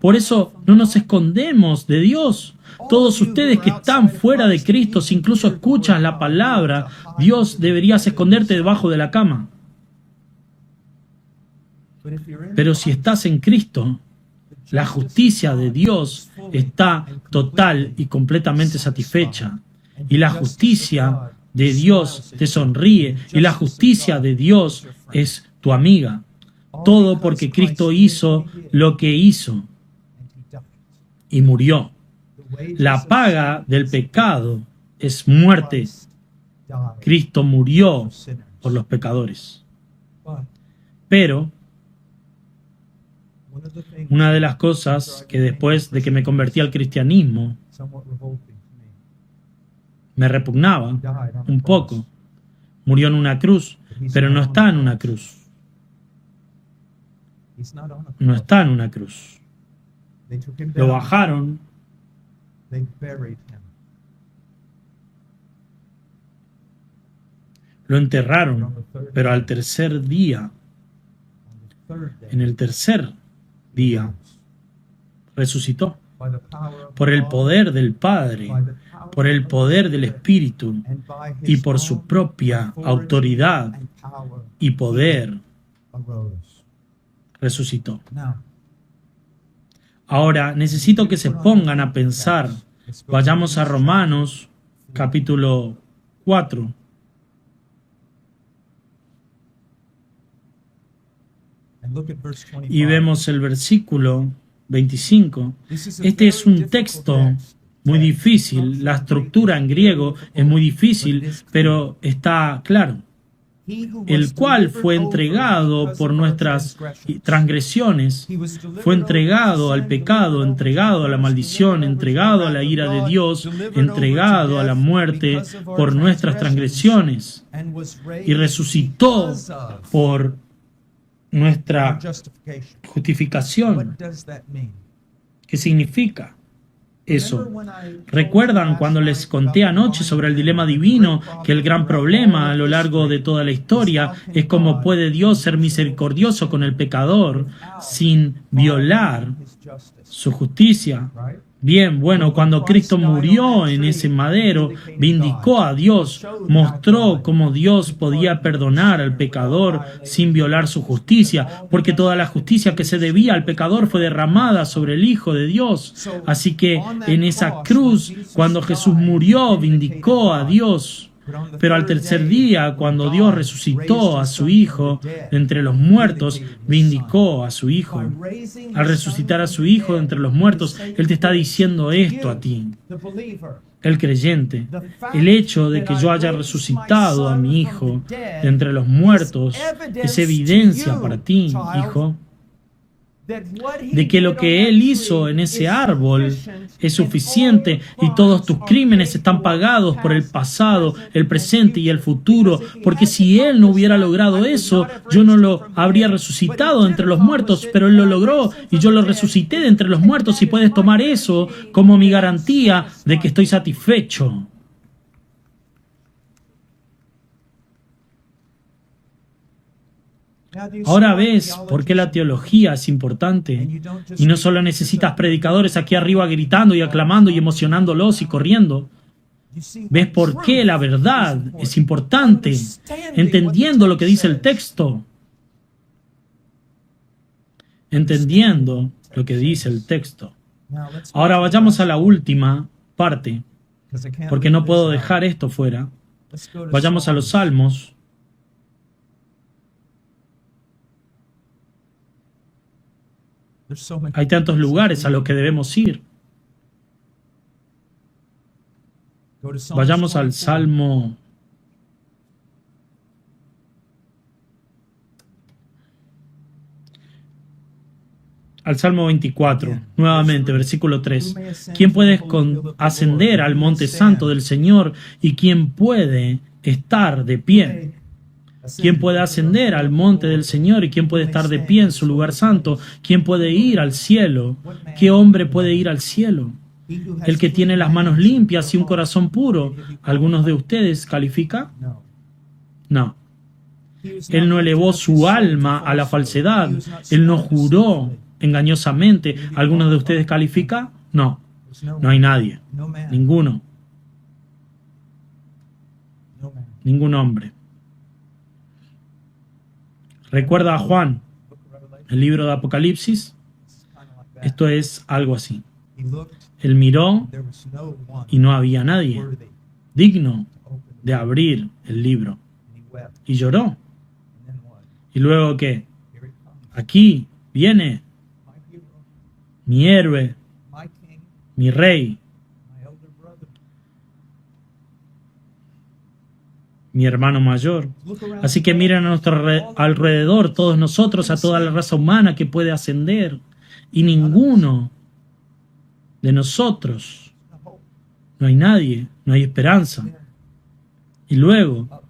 Por eso no nos escondemos de Dios. Todos ustedes que están fuera de Cristo, si incluso escuchas la palabra, Dios, deberías esconderte debajo de la cama. Pero si estás en Cristo, la justicia de Dios está total y completamente satisfecha. Y la justicia de Dios te sonríe. Y la justicia de Dios es tu amiga. Todo porque Cristo hizo lo que hizo y murió. La paga del pecado es muerte. Cristo murió por los pecadores. Pero una de las cosas que después de que me convertí al cristianismo me repugnaba un poco. Murió en una cruz, pero no está en una cruz. No está en una cruz. Lo bajaron, lo enterraron, pero al tercer día, en el tercer día, resucitó. Por el poder del Padre, por el poder del Espíritu y por su propia autoridad y poder, resucitó. Ahora, necesito que se pongan a pensar. Vayamos a Romanos, capítulo 4. Y vemos el versículo 25. Este es un texto muy difícil. La estructura en griego es muy difícil, pero está claro. El cual fue entregado por nuestras transgresiones, fue entregado al pecado, entregado a la maldición, entregado a la ira de Dios, entregado a la muerte por nuestras transgresiones, y resucitó por nuestra justificación. ¿Qué significa eso? ¿Recuerdan cuando les conté anoche sobre el dilema divino, que el gran problema a lo largo de toda la historia es cómo puede Dios ser misericordioso con el pecador sin violar su justicia? Bien, bueno, cuando Cristo murió en ese madero, vindicó a Dios, mostró cómo Dios podía perdonar al pecador sin violar su justicia, porque toda la justicia que se debía al pecador fue derramada sobre el Hijo de Dios. Así que en esa cruz, cuando Jesús murió, vindicó a Dios. Pero al tercer día, cuando Dios resucitó a su Hijo de entre los muertos, vindicó a su Hijo. Al resucitar a su Hijo de entre los muertos, Él te está diciendo esto a ti, el creyente. El hecho de que yo haya resucitado a mi Hijo de entre los muertos es evidencia para ti, hijo, de que lo que Él hizo en ese árbol es suficiente y todos tus crímenes están pagados por el pasado, el presente y el futuro, porque si Él no hubiera logrado eso, yo no lo habría resucitado entre los muertos, pero Él lo logró y yo lo resucité de entre los muertos, y puedes tomar eso como mi garantía de que estoy satisfecho. Ahora ves por qué la teología es importante, y no solo necesitas predicadores aquí arriba gritando y aclamando y emocionándolos y corriendo. ¿Ves por qué la verdad es importante? Entendiendo lo que dice el texto. Entendiendo lo que dice el texto. Ahora vayamos a la última parte, porque no puedo dejar esto fuera. Vayamos a los Salmos. Hay tantos lugares a los que debemos ir. Vayamos al Salmo. Al Salmo 24, nuevamente, versículo 3. ¿Quién puede ascender al monte santo del Señor y quién puede estar de pie? ¿Quién puede ascender al monte del Señor y quién puede estar de pie en su lugar santo? ¿Quién puede ir al cielo? ¿Qué hombre puede ir al cielo? El que tiene las manos limpias y un corazón puro. ¿Algunos de ustedes califica? No. Él no elevó su alma a la falsedad. Él no juró engañosamente. ¿Algunos de ustedes califica? No. No hay nadie. Ninguno. Ningún hombre. ¿Recuerda a Juan, el libro de Apocalipsis? Esto es algo así. Él miró y no había nadie digno de abrir el libro. Y lloró. ¿Y luego qué? Aquí viene mi héroe, mi rey, mi hermano mayor. Así que miren a nuestro alrededor, todos nosotros, a toda la raza humana que puede ascender, y ninguno de nosotros, no hay nadie, no hay esperanza. Y luego,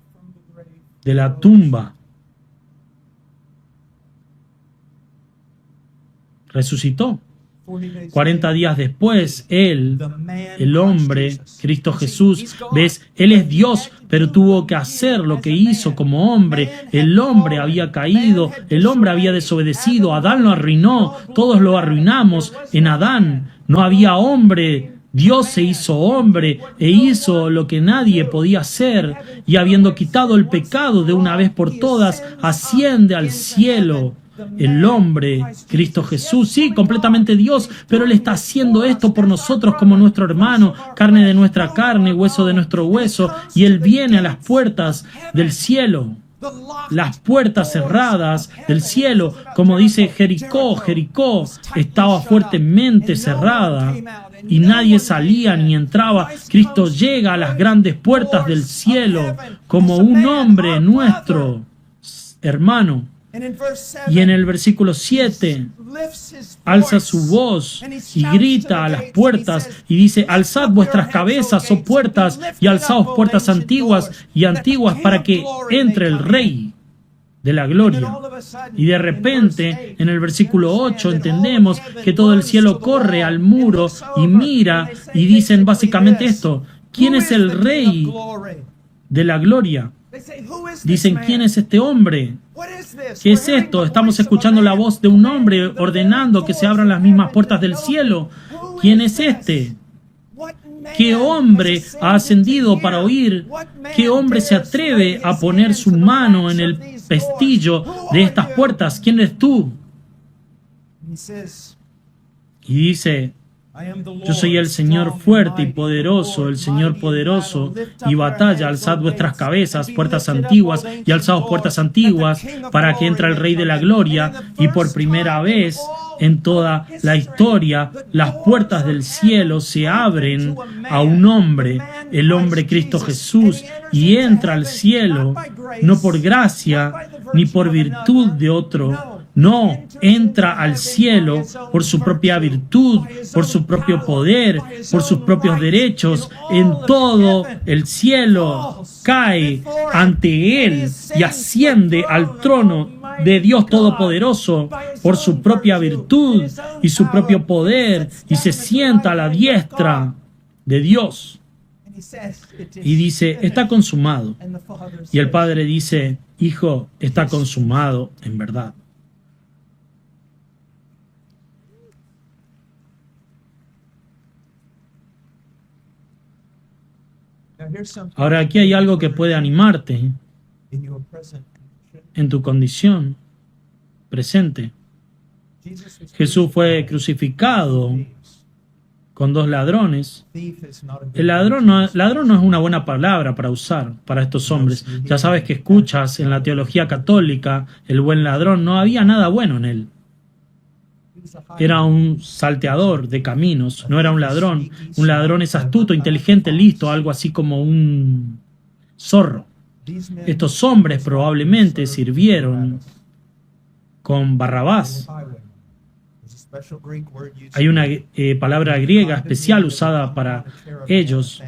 de la tumba, resucitó 40 días después, Él, el hombre, Cristo Jesús, ¿ves? Él es Dios, pero tuvo que hacer lo que hizo como hombre. El hombre había caído, el hombre había desobedecido, Adán lo arruinó, todos lo arruinamos en Adán. No había hombre. Dios se hizo hombre e hizo lo que nadie podía hacer, y habiendo quitado el pecado de una vez por todas, asciende al cielo. El hombre, Cristo Jesús, sí, completamente Dios, pero Él está haciendo esto por nosotros como nuestro hermano, carne de nuestra carne, hueso de nuestro hueso, y Él viene a las puertas del cielo. Las puertas cerradas del cielo, como dice Jericó, Jericó estaba fuertemente cerrada y nadie salía ni entraba. Cristo llega a las grandes puertas del cielo como un hombre nuestro hermano. Y en el versículo 7, alza su voz y grita a las puertas y dice: alzad vuestras cabezas, oh puertas, y alzaos puertas antiguas para que entre el Rey de la gloria. Y de repente, en el versículo 8, entendemos que todo el cielo corre al muro y mira, y dicen básicamente esto: ¿quién es el Rey de la gloria? Dicen: ¿quién es este hombre? ¿Qué es esto? Estamos escuchando la voz de un hombre ordenando que se abran las mismas puertas del cielo. ¿Quién es este? ¿Qué hombre ha ascendido para oír? ¿Qué hombre se atreve a poner su mano en el pestillo de estas puertas? ¿Quién eres tú? Y dice: yo soy el Señor fuerte y poderoso, el Señor poderoso y batalla. Alzad vuestras cabezas, puertas antiguas, y alzaos puertas antiguas, para que entre el Rey de la gloria. Y por primera vez en toda la historia, las puertas del cielo se abren a un hombre, el hombre Cristo Jesús, y entra al cielo, no por gracia ni por virtud de otro. No, entra al cielo por su propia virtud, por su propio poder, por sus propios derechos. En todo el cielo cae ante Él y asciende al trono de Dios Todopoderoso por su propia virtud y su propio poder, y se sienta a la diestra de Dios. Y dice: está consumado. Y el Padre dice: Hijo, está consumado en verdad. Ahora, aquí hay algo que puede animarte en tu condición presente. Jesús fue crucificado con dos ladrones. El ladrón no es una buena palabra para usar para estos hombres. Ya sabes que escuchas en la teología católica el buen ladrón. No había nada bueno en él. Era un salteador de caminos, no era un ladrón. Un ladrón es astuto, inteligente, listo, algo así como un zorro. Estos hombres probablemente sirvieron con Barrabás. Hay una palabra griega especial usada para ellos.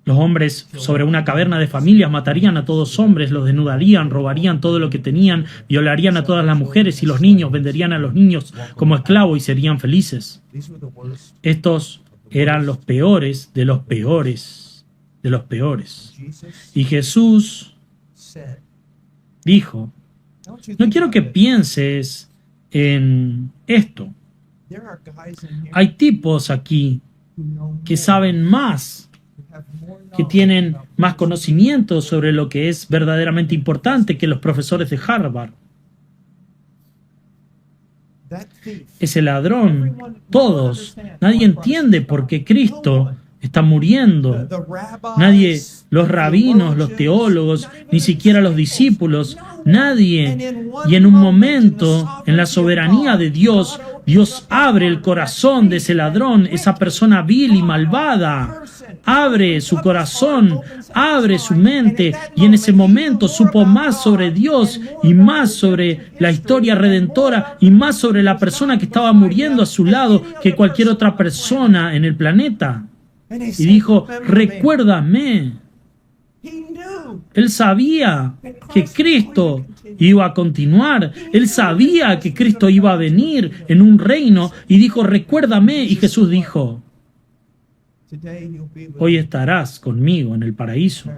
Los hombres sobre una caverna de familias matarían a todos hombres, los desnudarían, robarían todo lo que tenían, violarían a todas las mujeres y los niños, venderían a los niños como esclavos y serían felices. Estos eran los peores de los peores de los peores. Y Jesús dijo: no quiero que pienses en esto. Hay tipos aquí que saben más, que tienen más conocimiento sobre lo que es verdaderamente importante que los profesores de Harvard. Ese ladrón, todos, nadie entiende por qué Cristo está muriendo. Nadie, los rabinos, los teólogos, ni siquiera los discípulos, nadie. Y en un momento, en la soberanía de Dios, Dios abre el corazón de ese ladrón, esa persona vil y malvada. Abre su corazón, abre su mente, y en ese momento supo más sobre Dios y más sobre la historia redentora y más sobre la persona que estaba muriendo a su lado que cualquier otra persona en el planeta. Y dijo: recuérdame. Él sabía que Cristo iba a continuar. Él sabía que Cristo iba a venir en un reino y dijo, recuérdame. Y Jesús dijo, hoy estarás conmigo en el paraíso.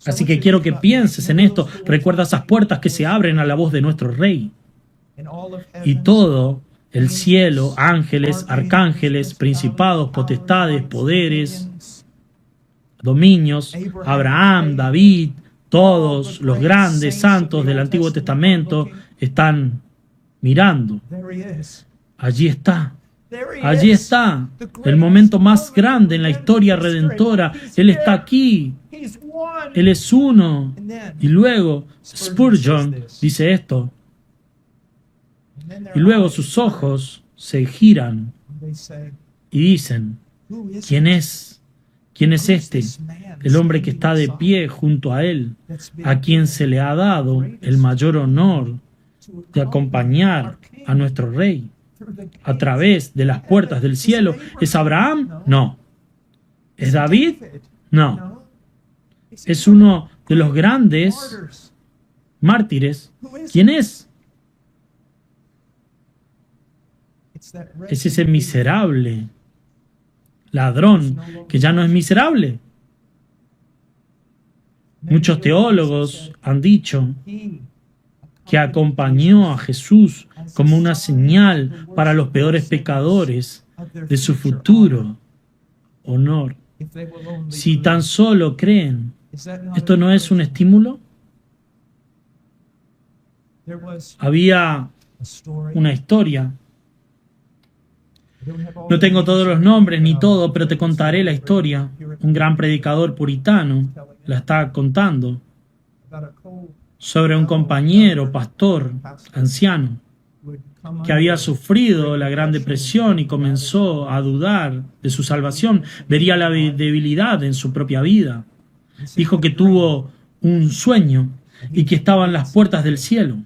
Así que quiero que pienses en esto. Recuerda esas puertas que se abren a la voz de nuestro Rey. Y todo el cielo, ángeles, arcángeles, principados, potestades, poderes, dominios, Abraham, David, todos los grandes santos del Antiguo Testamento están mirando. Allí está. Allí está. El momento más grande en la historia redentora. Él está aquí. Él es uno. Y luego Spurgeon dice esto. Y luego sus ojos se giran y dicen, ¿quién es? ¿Quién es este? El hombre que está de pie junto a él, a quien se le ha dado el mayor honor de acompañar a nuestro Rey a través de las puertas del cielo. ¿Es Abraham? No. ¿Es David? No. Es uno de los grandes mártires. ¿Quién es? Es ese miserable ladrón que ya no es miserable. Muchos teólogos han dicho que acompañó a Jesús como una señal para los peores pecadores de su futuro honor. Si tan solo creen, ¿esto no es un estímulo? Había una historia. No tengo todos los nombres ni todo, pero te contaré la historia. Un gran predicador puritano la está contando sobre un compañero, pastor, anciano, que había sufrido la Gran Depresión y comenzó a dudar de su salvación. Vería la debilidad en su propia vida. Dijo que tuvo un sueño y que estaba en las puertas del cielo.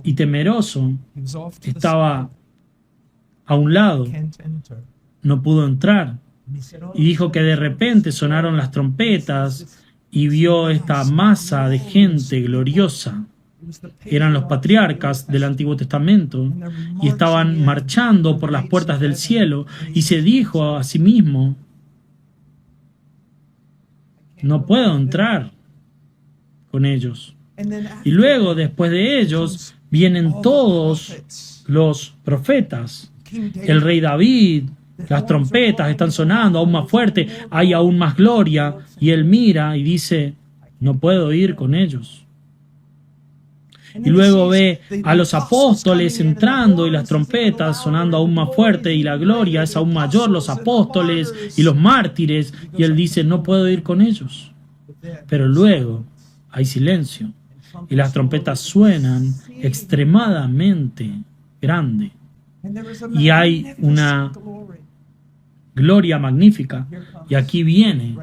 Y temeroso, estaba a un lado, no pudo entrar. Y dijo que de repente sonaron las trompetas y vio esta masa de gente gloriosa. Eran los patriarcas del Antiguo Testamento y estaban marchando por las puertas del cielo y se dijo a sí mismo, no puedo entrar con ellos. Y luego, después de ellos, vienen todos los profetas. El rey David, las trompetas están sonando aún más fuerte, hay aún más gloria, y él mira y dice, no puedo ir con ellos. Y luego ve a los apóstoles entrando y las trompetas sonando aún más fuerte y la gloria es aún mayor, los apóstoles y los mártires, y él dice, no puedo ir con ellos. Pero luego hay silencio y las trompetas suenan extremadamente grande y hay una gloria magnífica. Y aquí viene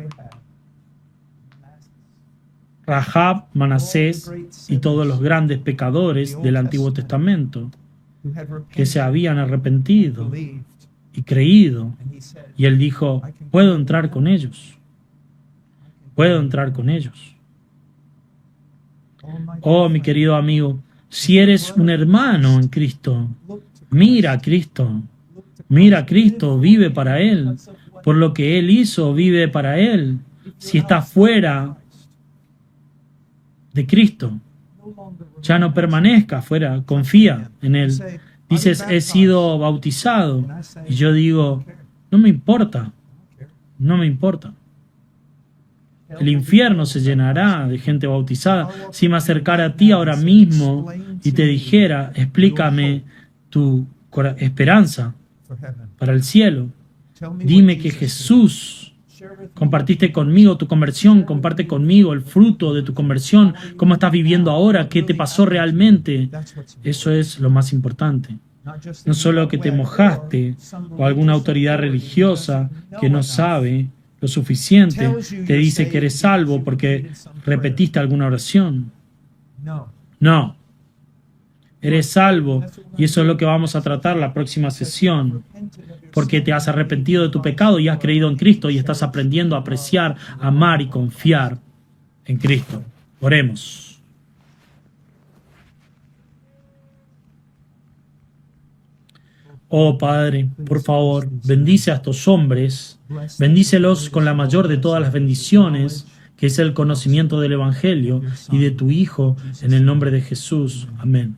Rahab, Manasés y todos los grandes pecadores del Antiguo Testamento que se habían arrepentido y creído. Y él dijo, puedo entrar con ellos. Puedo entrar con ellos. Oh, mi querido amigo, si eres un hermano en Cristo, mira a Cristo. Mira a Cristo, vive para Él. Por lo que Él hizo, vive para Él. Si estás fuera de Cristo, ya no permanezca fuera, confía en Él. Dices, he sido bautizado. Y yo digo, no me importa, no me importa. El infierno se llenará de gente bautizada. Si me acercara a ti ahora mismo y te dijera, explícame tu esperanza para el cielo, dime que Jesús, compartiste conmigo tu conversión, comparte conmigo el fruto de tu conversión, cómo estás viviendo ahora, qué te pasó realmente. Eso es lo más importante. No solo que te mojaste o alguna autoridad religiosa que no sabe lo suficiente te dice que eres salvo porque repetiste alguna oración. No. Eres salvo y eso es lo que vamos a tratar la próxima sesión. porque te has arrepentido de tu pecado y has creído en Cristo y estás aprendiendo a apreciar, amar y confiar en Cristo. Oremos. Oh Padre, por favor, bendice a estos hombres, bendícelos con la mayor de todas las bendiciones, que es el conocimiento del Evangelio y de tu Hijo, en el nombre de Jesús. Amén.